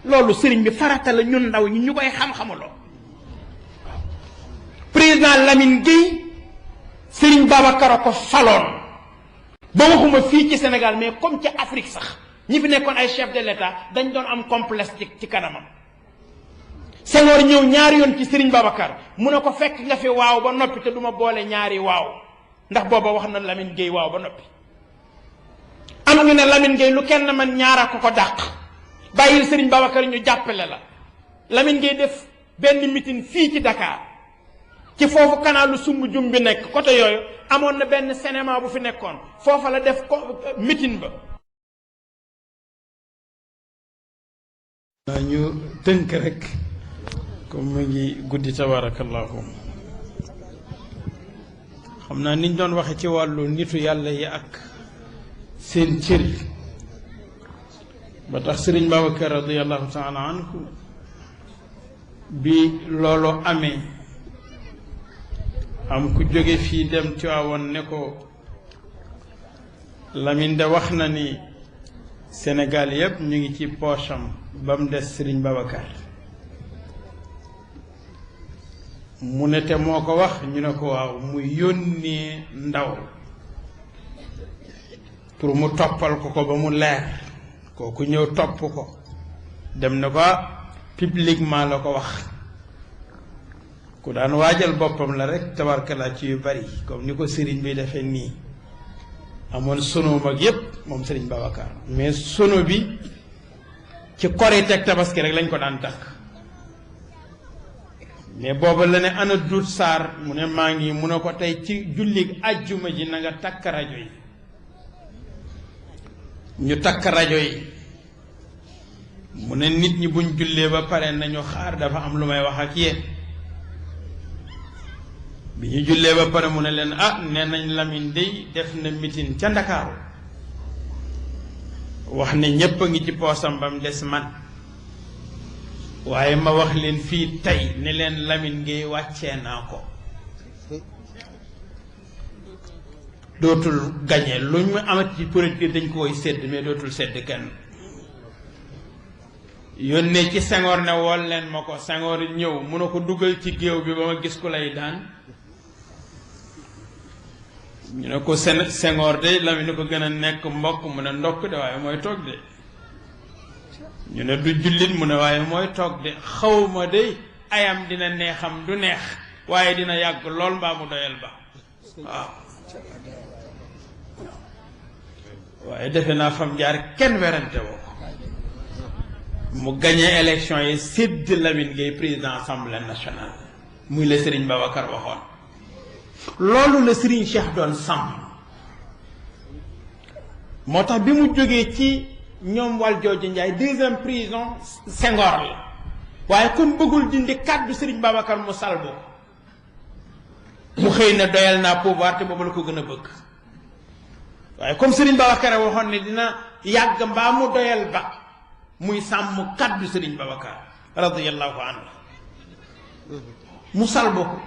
loolu sëriñ bi farata la ñun ndaw ñi ñu koy xam-xamuloo président Lamine Gueye sëriñ Babacar a ko faloon ba waxuma fii ci Sénégal mais comme ci Afrique sax ñi fi nekkoon ay chef de l'État dañ doon am complexe ci kanamam Senghor ñëw ñaari yoon ci sëriñ Babacar mu ne ko fekk nga fi waaw ba noppi te duma boole ñaari waaw ndax booba wax na Lamine Gueye waaw ba noppi am ñu ne Lamine Gueye lu kenn man ñaara ko dàq bàyyil sëriñ Babacar ñu jàppale la Lamine Gueye def benn meeting fii ci Dakar ci foofu kanaalu sumb jum bi nekk côté yooyu amoon na benn cinéma bu fi nekkoon foofa la def ko meeting ba ñu tënk rek comme mu ngi guddi tabarakallahu xam naa niñ doon waxe ci wàllu nitu yàlla yi ak seen cër ba tax sëriñ Babacar radiallahu taala anhu bi loolu amee am ku jóge fii dem Tiwaawan ne ko Lamine de wax na ni Sénégal yépp ñu ngi ci poosam ba mu des sëriñ Babacar mu ne te moo ko wax ñu ne ko waaw mu yónnee ndaw pour mu toppal ko ba mu leer kooku ñëw topp ko dem na ko publiquement la ko wax ku daan waajal boppam la rek tabarkala ci yu bari comme ni ko sëriñ bi defee nii amoon sono mag yépp moom sëriñ Babacar mais sono bi ci Korite ak Tabaski rek lañ ko daan takk mais booba la ne ana Dut Sarr mu ne maa ngi mu ne ko tey ci jullig ajjuma ji na nga takk rajo yi ñu takk rajo yi mu ne nit ñi buñ jullee ba pare nañu xaar dafa am lu may wax ak yéen bi ñu jullee ba pare mu ne leen nee nañ Lamine dey def na mitin ca Ndakaaru wax ne ñépp a ngi ci poosam ba mu des man waaye ma wax leen fii tey ne leen Lamine Gueye wàccee naa ko dootul gañe lu ñu amat ci politique dañ ko koy sedd mais dootul sedd kenn yónnee ci Senghor ne wool leen ma ko Senghor ñëw mu ne ko dugal ci géew bi ba ma gis ku lay daan ñu ne ko Senghor de Lamine ko gën a nekk mbokk mu ne ndokk de waaye mooy toog de ñu ne du jullit mu ne waaye mooy toog de xawma de ayam dina neexam du neex waaye dina yàgg lool mbaa mu doyal ba waaw waaye defe naa fam jaar kenn werante woo ko mu gagné élection yi sédd Lamine Gueye président assemblée nationale muy la Serigne Babacar waxoon loolu la Serigne Cheikh doon sàmm moo tax bi mu jógee ci ñoom wal jooju Njaay deuxième prison Senghor la waaye comme bëggul dindi kàddu Serigne Babacar mu salbo mu xëy na doyal naa pouvoir te boobu la ko gën a bëgg waaye comme Serigne Babacar waxoon ne dina yàgg mbaa mu doyal ba muy sàmm kàddu Serigne Babacar radiyallahu anhu mu salbo ko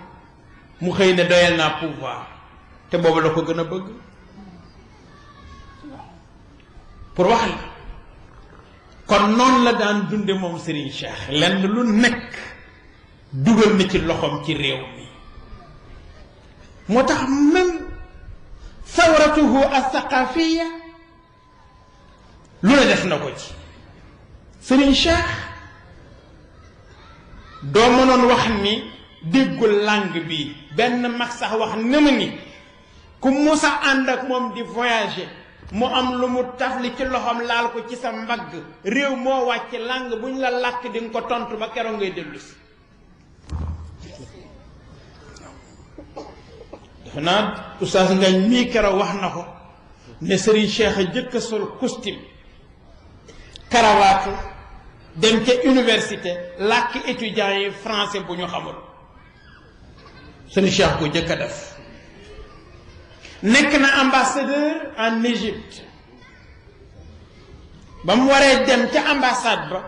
mu xëy ne doyal naa pouvoir te boobu la ko gën a bëgg pour wax la kon noonu la daan dunde moom Serigne Cheikh lenn lu nekk dugal na ci loxoom ci réew mi moo tax même sawratuhu as-saqafiya lu ne def na ko ci Serigne Cheikh doo mënoon wax ni déggul langue bi benn mag sax wax na ma ni ku musa ànd ak moom di voyager mu am lu mu tafli ci loxoom laal ko ci sa mbagg réew moo wàcc langue bu ñu la làkk di nga ko tontu ba keroog ngay dellu si defe naa oustaz Ngañ mii keroog wax na ko ne Serigne Cheikh a jëkk a sol costume karawaatu dem ca université làkk étudiants yi français bu ñu xamul Serigne Cheikh ko jëkk a def nekk na ambassadeur en Égypte ba mu waree dem ca ambassade ba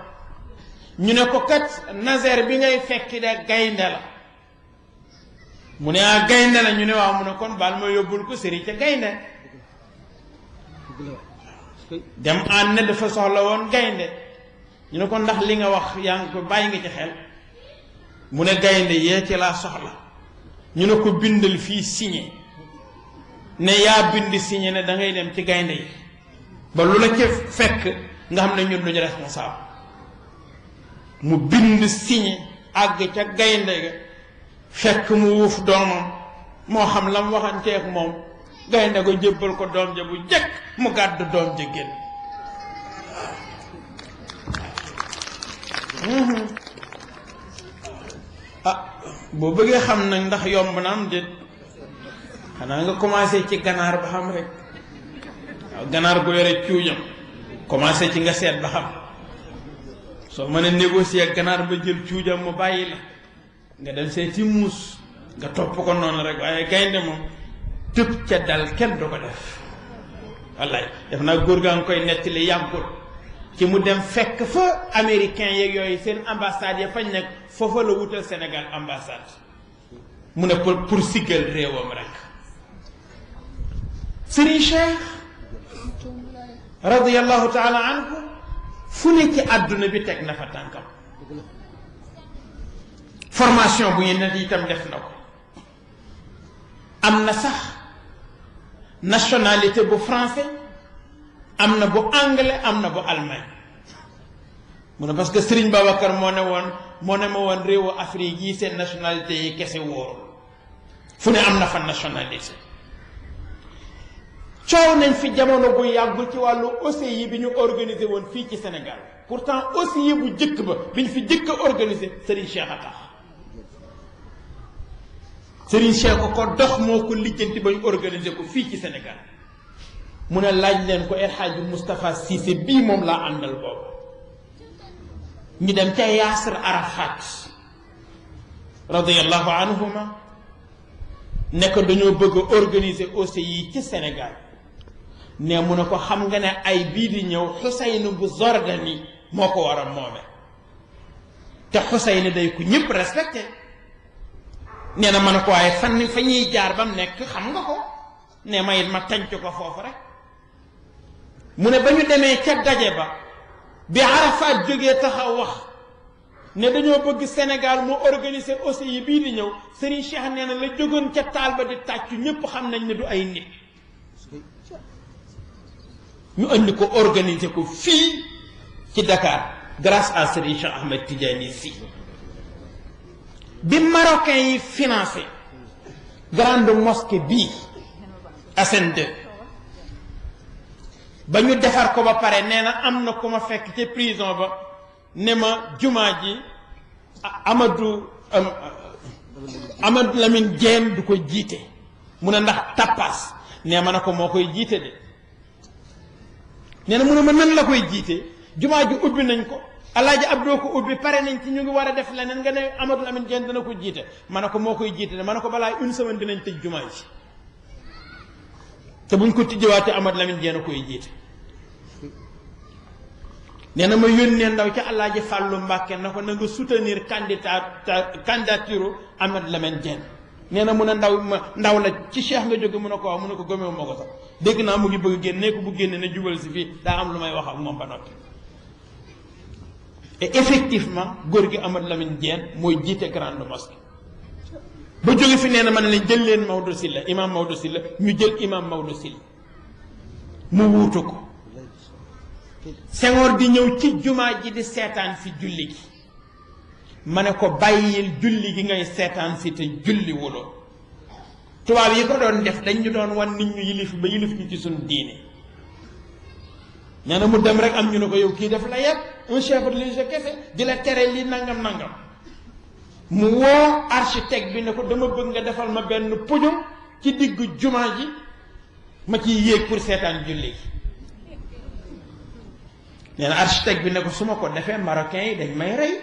ñu ne ko kat Nazer bi ngay fekki de gaynde la mu ne gaynde la ñu ne waaw mu ne kon baal ma yóbbul ko sëri ca gaynde dem ànd ne dafa soxla woon gaynde ñu ne ko ndax li nga wax yaa ngi ko bàyyi nga ci xel mu ne gaynde yee ci laa soxla ñu ne ko bindal fii signé ne yaa bind signé ne da ngay dem ci gaynde yi ba lu la ca fekk nga xam ne ñun duñu responsable mu bind signé àgg ca gaynde ga fekk mu wuuf doomam moo xam la mu waxanteeg moom gaynde ko jébbal ko doom ja bu jëkk mu gàddu doom ja génn boo bëggee xam nag ndax yomb na am déet xanaa nga commencé ci ganaar ba xam rek waaw ganaar gu yore cuujam commencé ci nga seet ba xam soo mën a négocier ak ganaar ba jël cuujam mu bàyyi la nga dem seeti muus nga topp ko noonu rek waaye gaynde moom tëb ca dal kenn du ko def wallaay def naa góor gaa ngi koy nettali yàggul ci mu dem fekk fa américain yeeg yooyu seen ambassade ya fañ nekk foofa la wutal Sénégal ambassade mu ne pour siggal réewam rek Serigne Cheikh radiyallahu taala anhu fu ne ci àdduna bi teg na fa tànkam formation bu ñu ne itam def na ko am na sax nationalité bu français am na bu anglais am na bu allemagne mu ne parce que Serigne Babacar moo ne ma woon réewu Afrique yi seen nationalité yi kese wóorul fu ne am na fa nationalité coow nañ fi jamono bu yàggul ci wàllu OCI bi ñu organisé woon fii ci Sénégal pourtant OCI bu jëkk ba bi ñu fi jëkk a organisé Serigne Cheikh a tax Serigne Cheikh ko dox moo ko lijjanti ba ñu organisé ko fii ci Sénégal mu ne laaj leen ko El Hadji Moustapha Cissé bii moom laa àndal boobu ñu dem ca Yasser Arafat radiyallahu anhuma nekk dañoo bëgg a organiser OCI ci Sénégal ne mu ne ko xam nga ne ay bii di ñëw Xuseyn bu Zordani moo ko war a moome te Xuseyn day ku ñëpp respecté nee na ma ne ko waaye fa ñuy jaar ba mu nekk xam nga ko ne ma it ma tànc ko foofu rek mu ne ba ñu demee ca daje ba bi Arafat jógee taxaw wax ne dañoo bëgg Sénégal mu organiser OCI bii di ñëw Serigne Cheikh nee na la jógoon ca taal ba di tàccu ñëpp xam nañ ne du ay nit ñu andi ko organiser ko fii ci Dakar grâce à Serigne Cheikh Ahmed Tidiane Sy bi marocain yi financé grande mosquée bii Hassan II ba ñu defar ko ba pare nee na am na ku ma fekk ci prison ba ne ma jumaa ji Amadou Lamine Diène du ko jiite mu ne ndax tappas nee ma ne ko moo koy jiite de nee na mu ne ma nan la koy jiite jumaa ji ubbi nañ ko Alaaji Abdou ko ubbi pare nañ ci ñu ngi war a def leneen nga ne Amadou Lamine Diène dana ko jiite ma ne ko moo koy jiite de ma ne ko balaa une semaine dinañ tëj jumaa ji te buñ ko tijjewaatee Amadou Lamine Diène a koy jiite nee na ma yónnee ndaw ca Alaaji Fàllu Mbàkke na ko na nga soutenir candidature Amadou Lamine Diène nee na mun a ndaw la ci Cheikh nga jóge mun a ko wax mun a ko gëmewu ma ko sax dégg naa mu ngi bëgg génn ne ko bu génne na jubal si fii daa am lu may wax ak moom ba noppi et effectivement góor gi Amadou Lamine Diène mooy jiite grande mosquée ba jóge fi nee na ma ne leen jël leen Maodo Sylla imam Maodo Sylla ñu jël imam Maodo Sylla mu wuutu ko Senghor di ñëw ci jumaa ji di seetaan fi julli gi ma ne ko bàyyil julli gi ngay seetaan si te julli wuloo tubaab yi ko doon def dañ ñu doon wan nit ñu yilif ba yilif ñu ci suñu diine nee na mu dem rek am ñu ne ko yow kii def la yépp un chef religieux kese di la tere li nangam nangam mu woo architecte bi ne ko dama bëgg nga defal ma benn podium ci diggu jumaa ji ma ciy yéeg pour seetaan julli gi nee na architecte bi ne ko su ma ko defee marocain yi dañ may rey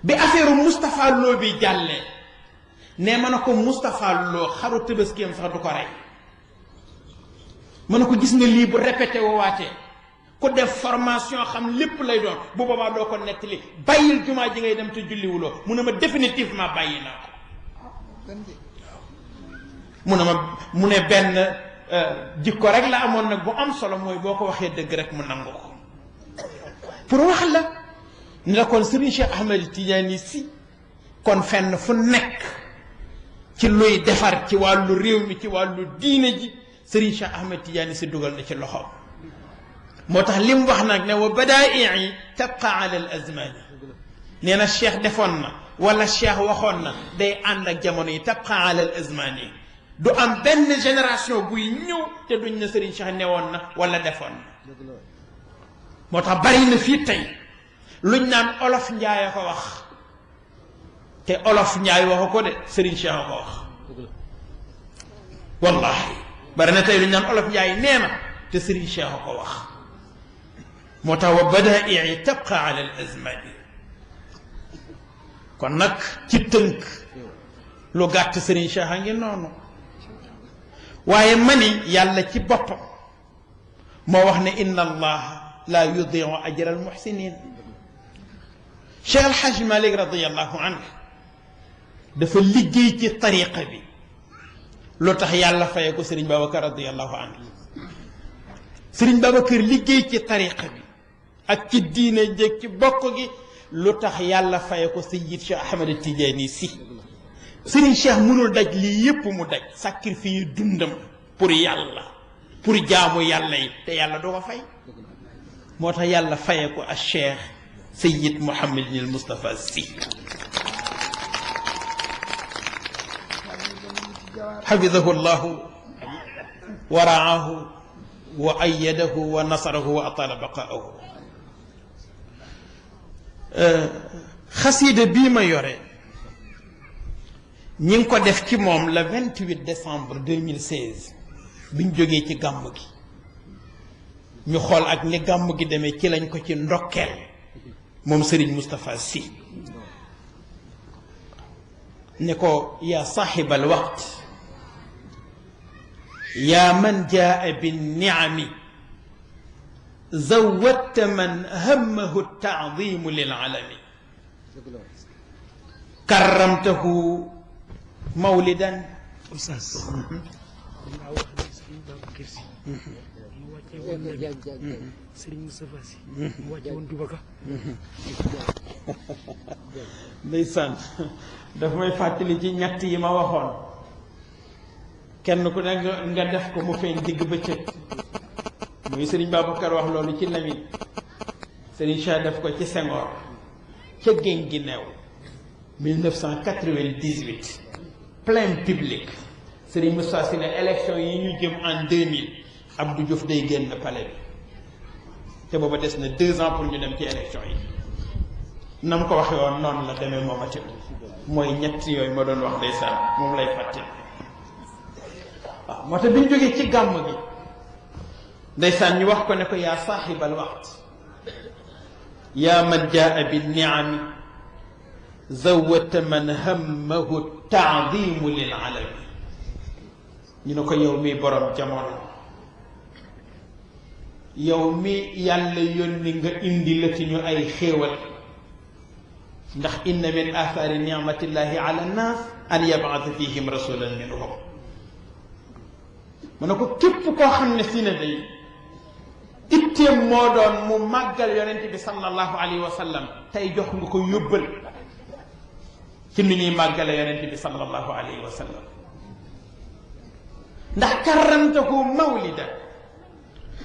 bi affaire Moustapha Lo bi jàllee ne ma ne ko Moustapha Lo xaru tëbëskeem sax du ko rey ma ne ko gis nga lii bu répété woowaatee ku def formation xam lépp lay doon bu boobaa doo ko nettali bàyyil jumaa ji ngay dem te julliwuloo mu ne ma définitivement bàyyi naa ko mu ne benn jikko rek la amoon nag bu am solo mooy boo ko waxee dëgg rek mu nangu ko pour wax la ni la kon Serigne Cheikh Ahmed Tidiane Sy kon fenn fu nekk ci luy defar ci wàllu réew mi ci wàllu diine ji Serigne Cheikh Ahmed Tidiane Sy dugal na ci loxoom moo tax li mu wax nag ne wa badaa'i tabqa ala al azmani nee na cheikh defoon na wala cheikh waxoon na day ànd ak jamono yi tabqa ala al azmani du am benn génération buy ñëw te duñ na Serigne Cheikh newoon na wala defoon na moo tax bari na fii tey luñ naan olof njaay a ko wax te olof njaay waxu ko de Serigne Cheikh a ko wax wallahi bari na tey luñ naan olof njaay nee na te Serigne Cheikh a ko wax moo tax wa badaa'i tabqa ala al azmani kon nag ci tënk lu gàtt Serigne Cheikh a ngi noonu waaye mani yàlla ci boppam moo wax ne inna allaha la yudiu ajra al muhsinin Cheikh Al Hadj Malick radiyallahu anhu dafa liggéey ci tariqa bi lu tax yàlla faye ko Serigne Babacar radiyallahu anhu Serigne Babacar liggéey ci tariqa bi ak ci diine jéeg ci bokk gi lu tax yàlla faye ko Sayyid Cheikh Ahmed Tidiane Sy Serigne Cheikh mënul daj lii yépp mu daj sacrifice dundam pour yàlla pour jaamu yàlla yi te yàlla du ko fay moo tax yàlla faye ko ak Cheikh Sayyid Mouhamadul Moustapha Sy xafidahu llahu wa raahu wa ayyadahu wa nasarahu wa atala baqaahu xasiida bii ma yore ñi ngi ko def ci moom le 28 décembre 2016 biñ jógee ci gàmm gi ñu xool ak ni gàmm gi demee ci lañ ko ci ndokkeel moom Serigne Moustapha Sy ne ko yaa saaxibal waqt yaa man jaa binniami zawadta man hammahu taadimu lil alami karramtahu mawlidan Oustaz daa wax ne Serigne Babacar Sy mu wàccee woon nabi Serigne Moustapha Sy mu wàccee woon Dubaka ndeysaan daf may fàttali ci ñett yi ma waxoon kenn ku ne nga def ko mu feeñ digg bëccëg muy Serigne Babacar wax loolu ci Lamine Serigne Cheikh def ko ci Senghor ca géej gi neew 1998 plein public Serigne Moussa Sy ne élection yi ñu jëm en 2000 Abdou Diouf day génn palais bi te booba des na 2 ans pour ñu dem ci élection yi nam ko waxee woon noonu la demee moom a mooy ñett yooyu ma doon wax ndeysaan moom lay fàtte waaw moo tax bi ñu jógee ci gàmm gi ndeysaan ñu wax ko ne ko yaa saaxibal waqt yaa man jaa bi niami zawata man hammahu taadimu lil alami ñu ne ko yow mi borom jamono yow mi yàlla yónni nga indi la ci ñu ay xéewal ndax inna min athari nicmatillahi ala nnaas an yab'atha fihim rasulan minhum mu ne ko képp koo xam ne si ne day itteem moo doon mu màggal yonent bi sallallahu alayhi wa sallam tey jox nga ko yóbbal ci ni ñuy màggale yonent bi sallallahu alayhi wa sallam ndax karramtahu mawlida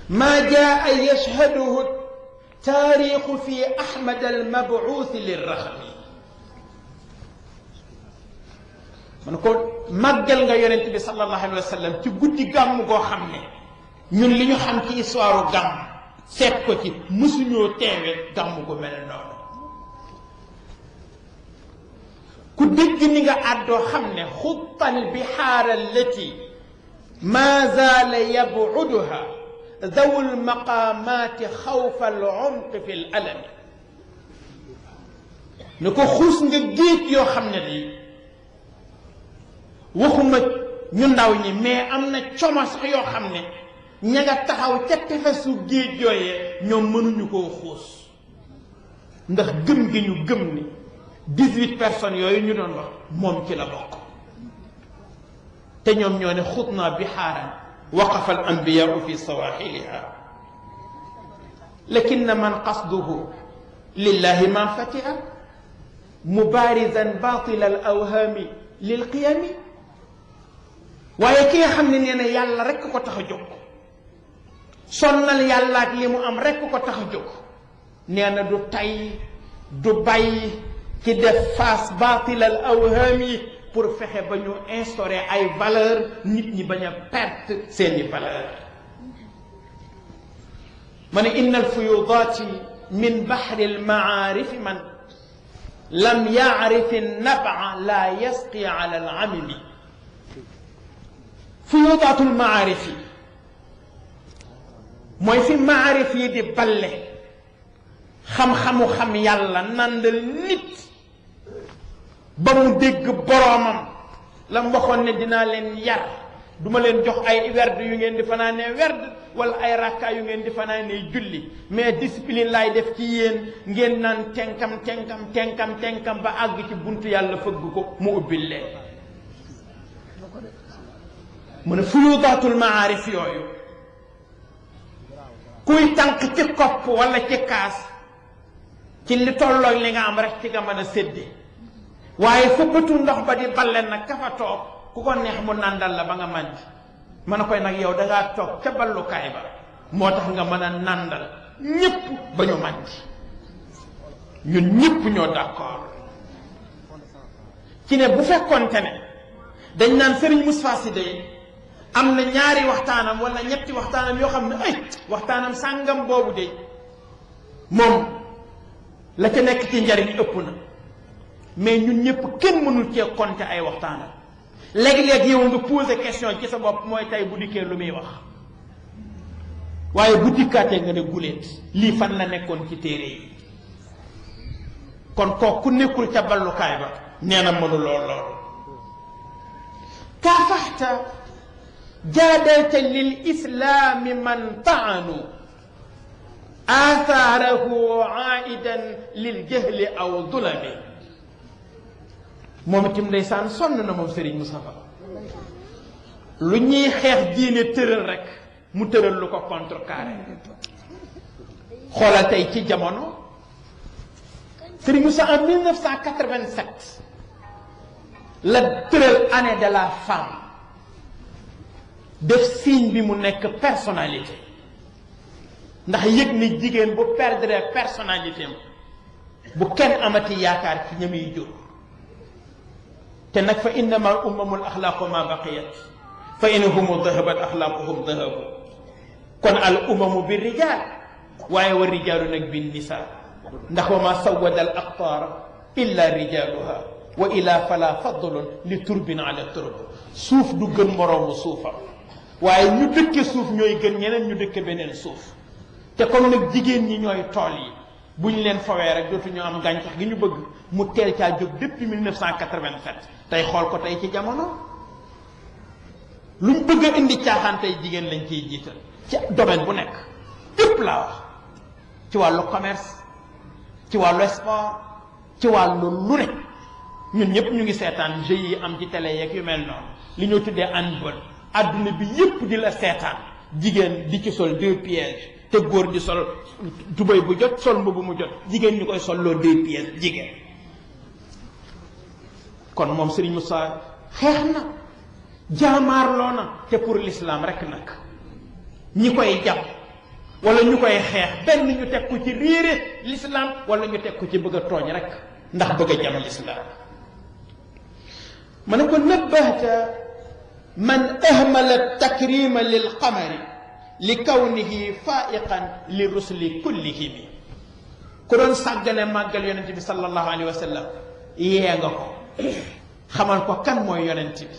maa jaa yashhaduhu taarixu fi ahmad almabuuthi lirraxami man ko màggal nga yonent bi sallallahu alayhi wa sallam ci guddi gàmm goo xam ne ñun li ñu xam ci histoire gàmm seet ko ci mësuñoo teewe gàmm gu mel noonu ku dégg ni nga àddoo xam ne xuttal bihaar allati ma zaala yabuduha dawul maqaamaati xawfa al umq fi l alami ne ko xuus nga géej yoo xam ne di waxuma ñu ndaw ñi mais am na coma sax yoo xam ne ña nga taxaw ca tefesu géej yooyee ñoom mënuñu koo xuus ndax gëm gi ñu gëm ni 18 personnes yooyu ñu doon wax moom ci la bokk te ñoom ñoo ne xut naa bi xaaran waqafa al anbiyaau fi sawaxiliha lakin man qasduhu lillahi man fatia mubarizan batila al awhami lil qiyami waaye ki nga xam ne nee na yàlla rekk ko tax a jóg sonnal yàlla ak li mu am rekk ko tax a jóg nee na du tay du bàyyi ci def face batil al awhami pour fexe ba ñu instaurer ay valeur nit ñi bañ a perte seeni valeur ma ne inna al fuyudaati min bahri al maarifi man lam yaarif an-nab'a la yasqi ala al amimi fuyudaatul maarif yi mooy fi maarif yi di balle xam-xamu xam yàlla nandal nit ba mu dégg boroomam la mu waxoon ne dinaa leen yar duma leen jox ay werd yu ngeen di fanaanee werd wala ay rakkaa yu ngeen di fanaanee julli mais discipline laay def ci yéen ngeen naan tenkam tenkam tenkam tenkam ba àgg ci buntu yàlla fëgg ko mu ubbil leen mu ne fuyudaatul maarif yooyu kuy tànk ci kopp wala ci kaas ci li tolloog li nga am rek ci nga mën a sédde waaye fa bëtu ndox ba di balle nag ka fa toog ku ko neex mu nàndal la ba nga mànj mën a koy nag yow dangaa toog ca ballukaay ba moo tax nga mën a nàndal ñépp ba ñu mànj ñun ñépp ñoo d'accord ci ne bu fekkoonte ne dañ naan Serigne Moustapha Sy Dey am na ñaari waxtaanam wala ñetti waxtaanam yoo xam ne ay waxtaanam sàngam boobu de moom la ca nekk ci njariñ ëpp na mais ñun ñëpp kenn mënul cee compter ay waxtaanam léegi-léegi yow nga poser question ci sa bopp mooy tey bu dikkee lu muy wax waaye bu dikkaatee nga ne guléet lii fan la nekkoon ci téere yi kon kooku ku nekkul ca ballukaay ba nee na mënu lool kaafaxta jaadalta lil islaami man taanu aathaarahu aidan lil jahli aw dulami moom itam ndeysaan sonn na moom Serigne Moustapha lu ñuy xeex diine tëral rek mu tëral lu ko contrecarré xoolal tey ci jamono Serigne Moustapha en 1987 la tëral année de la femme def signe bi mu nekk personnalité ndax yëg ni jigéen bu perdre personnalité am bu kenn amati yaakaar ci ñamiy jur te nag fa innama al ummamul axlaaqu ma baqiyat fa in humu dahabat axlaaquhum dahabu kon al ummamu bi rijaal waaye wa rijaalu nag bi nisaa ndax wa ma sawada al aqtaar illa rijaaluha wa ila fala fadlun li turbin ala turb suuf du gën moroomu suufam waaye ñu dëkke suuf ñooy gën ñeneen ñu dëkke beneen suuf te comme nag jigéen ñi ñooy tool yi bu ñu leen fawee rek dootu ñu am gàncax gi ñu bëgg mu teel caa jóg depuis 1987 tey xool ko tey ci jamono luñ bëgg a indi caaxaan tey jigéen lañ ciy jiital ci domaine bu nekk yépp laa wax ci wàllu commerce ci wàllu sport ci wàllu lu ne ñun ñëpp ñu ngi seetaan jeux yi am ci télé yeeg yu mel noonu li ñoo tuddee handball adduna bi yépp di la seetaan jigéen di ci sol 2 pièges te góor di sol tubéy bu jot sol mbubb mu jot jigéen ñu koy sol loo 2 pièces jigéen kon moom Serigne Moussa xeex na jaamaarloo na te pour l'islam rek nag ñi koy jàpp wala ñu koy xeex benn ñu teg ko ci réere l'islam wala ñu teg ko ci bëgg a tooñ rek ndax bëgg a jam l'islam ma ne ko nabbahta man ahmala takrima lil qamari li kawnihi faiqan li rusli kullihimi ku doon sàggane màggal yonent bi sallallahu alayhi wa sallam yee nga ko xamal ko kan mooy yonent bi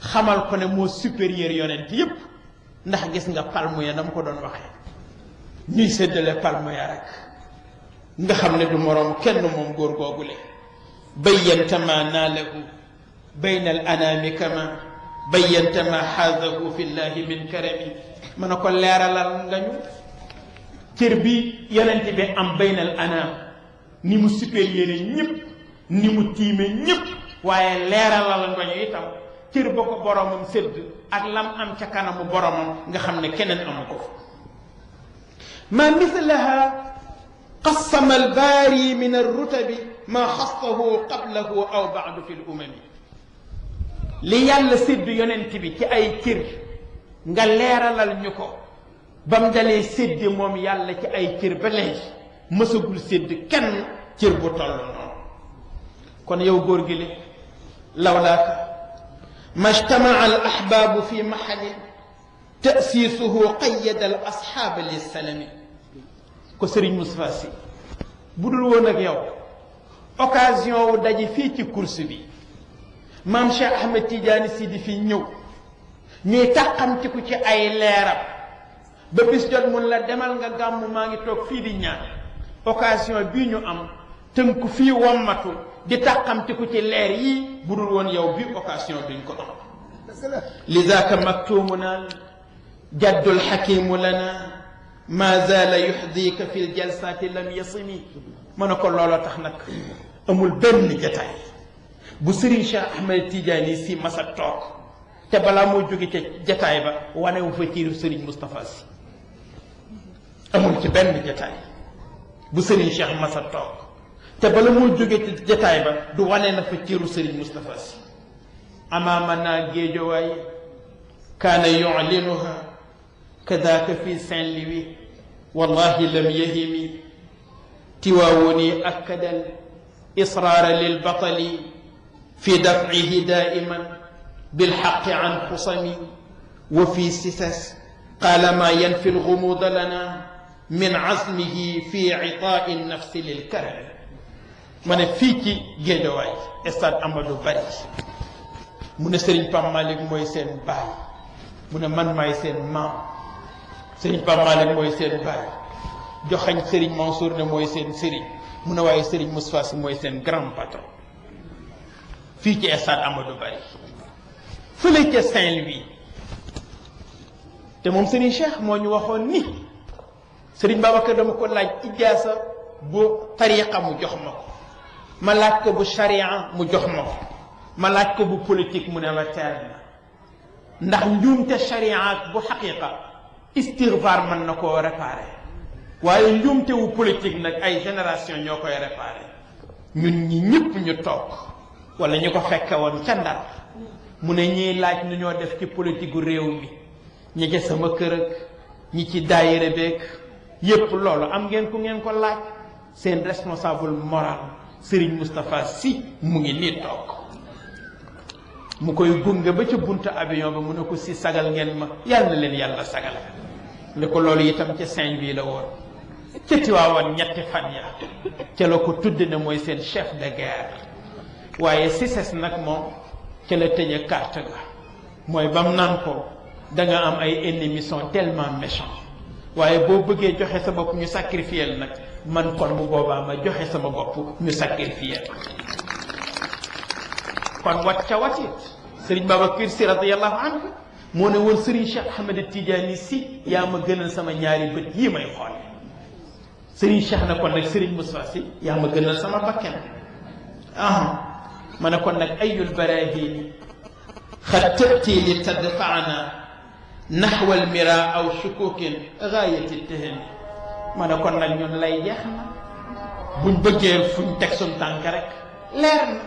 xamal ko ne moo supérieur yonent yépp ndax gis nga palmu ya dama ko doon waxee ñuy séddale palmu ya rek nga xam ne du moroom kenn moom góor googule bayyanta ma naalahu bayna al anami kama bayyanta ma xaadahu fi llahi min karami mën na ko leeralal nga ñu cër bi yonent bi am baynal anam ni mu supérieur ñëpp ni mu tiime ñëpp waaye leeralal nga ñu itam cër ba ko boromam sédd ak lam am ca kanamu boromam nga xam ne keneen amu ko ma mislaha qassama albaari min arrutabi ma xassahu qablahu aw baadu fi lumami li yàlla sédd yonent bi ci ay cër nga leeralal ñu ko ba mu dalee sédd moom yàlla ci ay cër ba léegi mësagul sédd kenn cër bu toll noonu kon yow góor gi li lawlaaka ma ijtamaa al ahbaabu fi maxalin taasiisuhu qayyada al asxaaba lissalami ko Serigne Moustapha Sy bu dul woon ak yow occasion wu daje fii ci course bi maam Cheikh Ahmed Tidiane Sy di fi ñëw ñuy tàqamtiku ci ay leeram ba bis jot mun la demal nga gàmmu maa ngi toog fii di ñaan occasion bii ñu am tënku fii wommatu di tàqamtiku ci leer yii bu dul woon yow bi occasion duñ ko am lizaaka maktumuna jaddul xakimu lana ma zaala yuxdika fi ljalsati lam yasimi ma ne ko looloo tax nag amul benn jataay bu Serigne Cheikh Ahmed Tidiane Sy masa toog te balaa moo jóge ca jataay ba wane wu fa ciiru Serigne Moustapha Sy amul ci benn jataay bu Serigne Cheikh masa toog te bala moo jóge ca jataay ba du wane na fa ciiru Serigne Moustapha Sy amaama naa géejowaay kaana yulinuha kadaaka fi Saint-Louis wallahi lam yahimi tiwaawuni akkada al israara lilbatali fi dafcihi daa'iman bilxaqi an xusami wa fi sisas qaala maa yanfi lgumuuda lana min azmihi fi ictaa'i nafsi lilkarami ma ne fii ci Géejawaay stade Amadou Barry mu ne Serigne Pape Malick mooy seen baay mu ne man maay seen maam Serigne Pape Malick mooy seen baay joxañ Serigne Mansour ne mooy seen Serigne mu ne waaye Serigne Moustapha Sy mooy seen grand patron fii ci stade Amadou Barry fële ca Saint-Louis te moom Serigne Cheikh moo ñu waxoon ni Serigne Babacar dama ko laaj ijaasa bu tariqa mu jox ma ko ma laaj ko bu charia mu jox ma ko ma laaj ko bu politique mu ne ma teel na ndax njuumte charia ak bu xaqiqa istighfar mën na koo réparé waaye njuumte wu politique nag ay génération ñoo koy réparé ñun ñi ñëpp ñu toog wala ñu ko fekke woon ca Ndar mu ne ñiy laaj nu ñoo def ci politique gu réew mi ñi ci sama kër ak ñi ci daayira beeg yépp loolu am ngeen ku ngeen ko laaj seen responsable moral Serigne Moustapha Sy mu ngi nii toog mu koy gunge ba ca buntu avion ba mu ne ko si sagal ngeen ma yàlla na leen yàlla sagal ne ko loolu itam ca Saint-Louis la woon ca Tiwaawan ñetti fan ya ca la ko tudd ne mooy seen chef de guerre waaye CICES nag moom ca la tëje carte ga mooy bam naan ko da nga am ay ennemis sont tellement méchants waaye boo bëggee joxe sa bopp ñu sacrifier nag man kon bu boobaa ma joxe sama bopp ñu sacrifier kon wat ca watit Serigne Babacar Sy radiyallahu anhu moo ne woon Serigne Cheikh Ahmed Tidiane Sy yaa ma gënal sama ñaari bët yii may xool Serigne Cheikh na kon nag Serigne Moustapha Sy yaa ma gënal sama bakken ma ne kon nag ayul barahini xad tati li tadfaana naxwa almira aw shukukin gaayati teheni ma ne kon nag ñun lay jeex na buñ bëggee fuñ teg suñ tànk rek leer na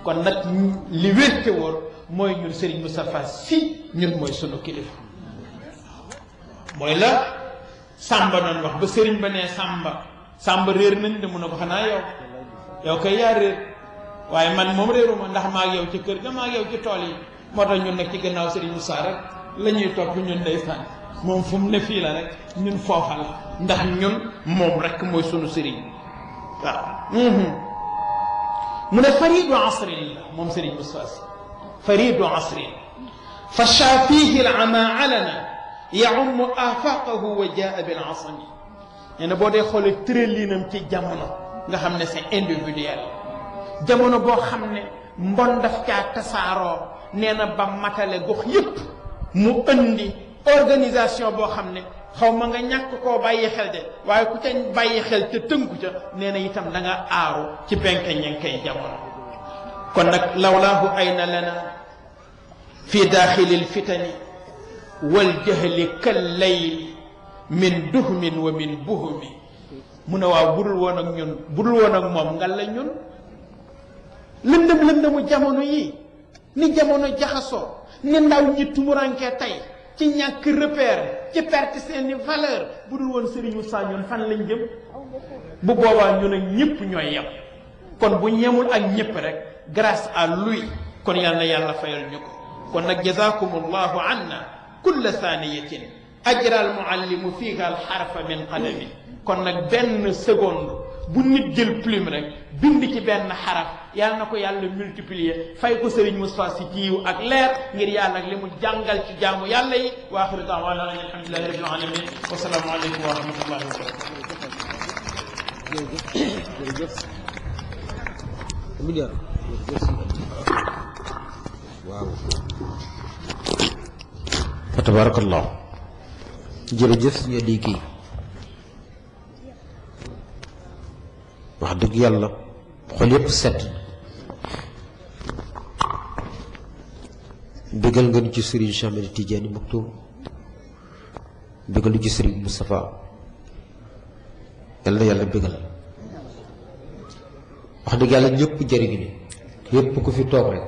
kon nag li wér te wóor mooy ñun Serigne Moustapha Sy ñun mooy sunu kilifa mooy la Samba doon wax ba Serigne ba nee Samba réer nañ de mun na ko xanaa yow kay yaa réer waaye man moom réeruma ndax maa ak yow ci kër ga maa ak yow ci tool yi moo tax ñun nag ci gannaaw Serigne Moussa rek la ñuy topp ñun ndeysaan moom fu mu ne fii la rek ñun foofa la ndax ñun moom rek mooy sunu Serigne waaw. mu ne faridu asrin la moom Serigne Moustapha Sy faridu asrin fa shaafihi al-ama alana yaummu afaqahu wa jaa bil asami nee na boo dee xoolee tërëlinam ci jamono nga xam ne c'est individuel jamono boo xam ne mbon daf caa tasaaroo nee na ba matale gox yépp mu indi organisation boo xam ne xaw ma nga ñàkk koo bàyyi xel de waaye ku ca bàyyi xel te tënku ca nee na itam da nga aaru ci benke ñenkay jamono kon nag lawlaahu ayna lana fi daaxili lfitani waljahli kallayli min duhmin wa min buhumi mu ne waaw budul woon ak ñun budul woon ak moom ngal la ñun lëndëm jamono yi ni jamono jaxasoo ni ndaw ñi tumurankee tey ci ñàkk repère ci perte seeni valeur budul woon Serigne Moussa ñun fan lañ jëm bu boobaa ñun ak ñëpp ñooy yem kon bu ñemul ak ñëpp rek grâce à lui kon yal na yàlla fayal ñu ko kon nag jazakumullahu anna kulla thaniyatin ajra al muallimu fiha al harfa min qalami kon nag benn seconde bu nit jël plume rek bind ci benn xaraf yàlla na ko yàlla multiplier fay ko Serigne Moustapha Sy ci yiw ak leer ngir yàlla ak li mu jàngal ci jaamu yàlla yi wa axiru daawaana alhamdulillahi rabbil alamin wa salaamu aleykum wa rahmatullahi wa barakatuh. Waaw fa tabarakallah jërëjëf ñu di kii wax dëgg yàlla xol yépp set bégal nga ñu ci Serigne Cheikh Ahmed Tidiane Maktoum bégal ñu ci Serigne Moustapha yàlla yàlla bégal wax dëgg yàlla ñëpp jëriñu ni yépp ku fi toog rek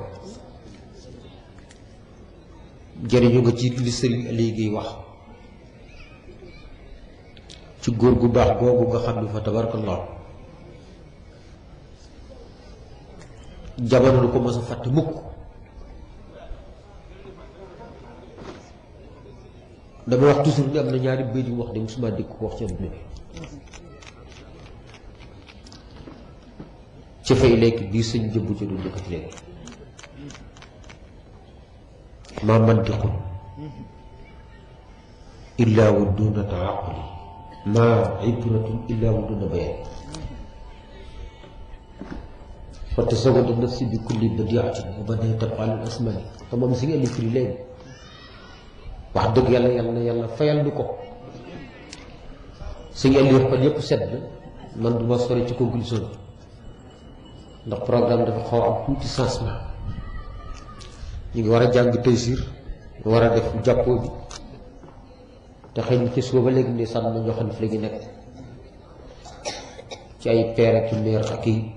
jëriñu nga ci li Serigne Aliou Guèye wax ci góor gu baax googu nga xam ne fa tabarakallah jamono du ko mos a fàtte mukk dama wax toujours ni am na ñaari béy yu wax de musuma dégg ko wax ci àdduna bi ci fay lekk bii sëñ jëbb ci du dëkkati léegi ma mantiqun illa wa duna taaquli ma ibratun illa wa duna bayan fa tasawwada nafsi bi kulli badiatin wa badayat af'al asmani te moom si nga indi firi léegi wax dëgg yàlla yàlla fayal du ko si nga indi wax kon yëpp set na man du ma sori ci conclusion ndax programme dafa xaw am tuuti changement ñu ngi war a jàng Taysiir war a def jàppoo bi te xëy na ci suba ba léegi ne sànn na ñoo xam ne fi léegi nekk ci ay père ak i mère ak i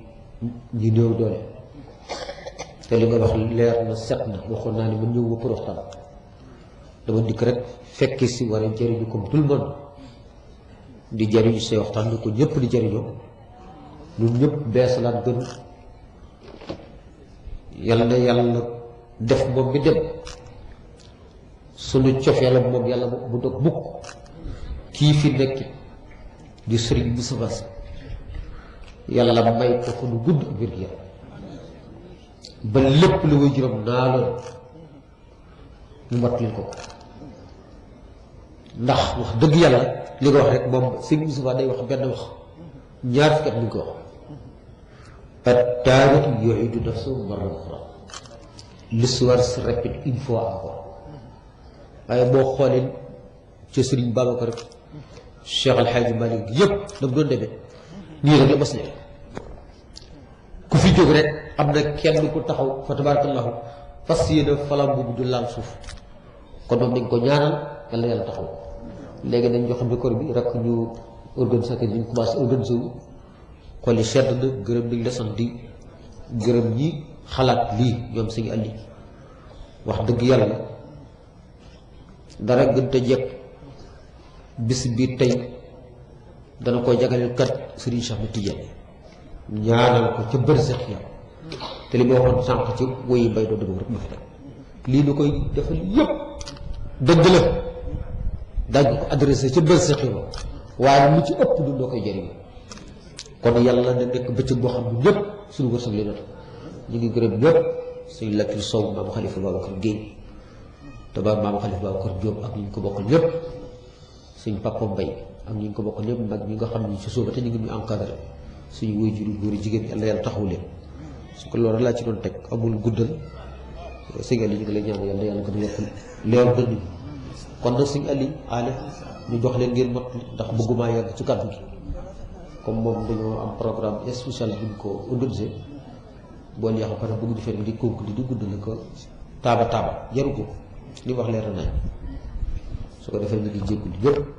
ñi néew doole te li nga wax leer na set na waxoon naa ne man ñëw ma pour waxtaan dama dikk rek fekke si war a jëriñu comme tout le monde di jëriñu say waxtaan ni ko ñëpp di jëriñoo ñun ñëpp beesalaat gën yàlla na yàlla def moom mi dem sunu cof yàlla moom yàlla bu dog mukk kii fi nekk di Serigne Moustapha Sy yàlla may ko fa nu gudd ak wér gi yaram ba lépp lu way juróom naa loon ñu mat leen ko ndax wax dëgg yàlla li nga wax rek moom Serigne Moustapha day wax benn wax ñaar fukki at ñu ko wax at-taarix yu'iidu nafsahu marratan uxraa l'histoire se répète une fois encore waaye boo xoolee ci Serigne Babacar Cheikh Al Hadj Malick yëpp dam doon demee nii rek la mas ne ku fi jóg rek am na kenn ku taxaw fa tabarakallahu fas yéene falam bu du laal suuf kon moom dañ ko ñaanal yàlla yàlla taxaw léegi dañ jox micro bi rek ñu organisateur yi ñu commencé organisé wu xool yi sedd na gërëm nañ la sant di gërëm ñi xalaat lii ñoom suñu andi wax dëgg yàlla dara gën te jekk bis bi tey dana ko jagaleel kat Serigne Cheikh Ahmed Tidiane ñaanal ko ca bërsex ya te li ma waxoon sànq ci woyi mbay doo dëgg rek ma fi teg lii nu koy defal yëpp dëgg la daañu ko adressé ca bërsex ya waaye lu ci ëpp du noo koy jëriñ kon yàlla na nekk bëccëg boo xam ne ñëpp suñu wërsëg li doon ñu ngi gërëm ñëpp suñu Latir Sow maam Khalifa Babacar Guèye te ba maam Khalifa Babacar Diop ak ñu ko bokkal ñëpp suñ Papa Mbaye ak ñu ko bokkal ñëpp nag ñi nga xam ne ci suuba te ñu ngi ñu encadré suñu waajur góor yi jigéen yàlla yàlla taxawu leen su ko loolu laa ci doon teg amul guddal sëñ Ali ñu ngi lay ñaan yàlla yàlla gën a yokk leer dënn kon nag sëñ Ali ale ñu jox leen ngeen mot ndax bëggumaa yàgg ci kàddu gi comme moom dañoo am programme spécial bu ñu ko organisé boo neex ba pare bëgg di fekk di conclure di guddale ko taaba jaru ko li wax leer nañ su ko defee ñu ngi jéggul yëpp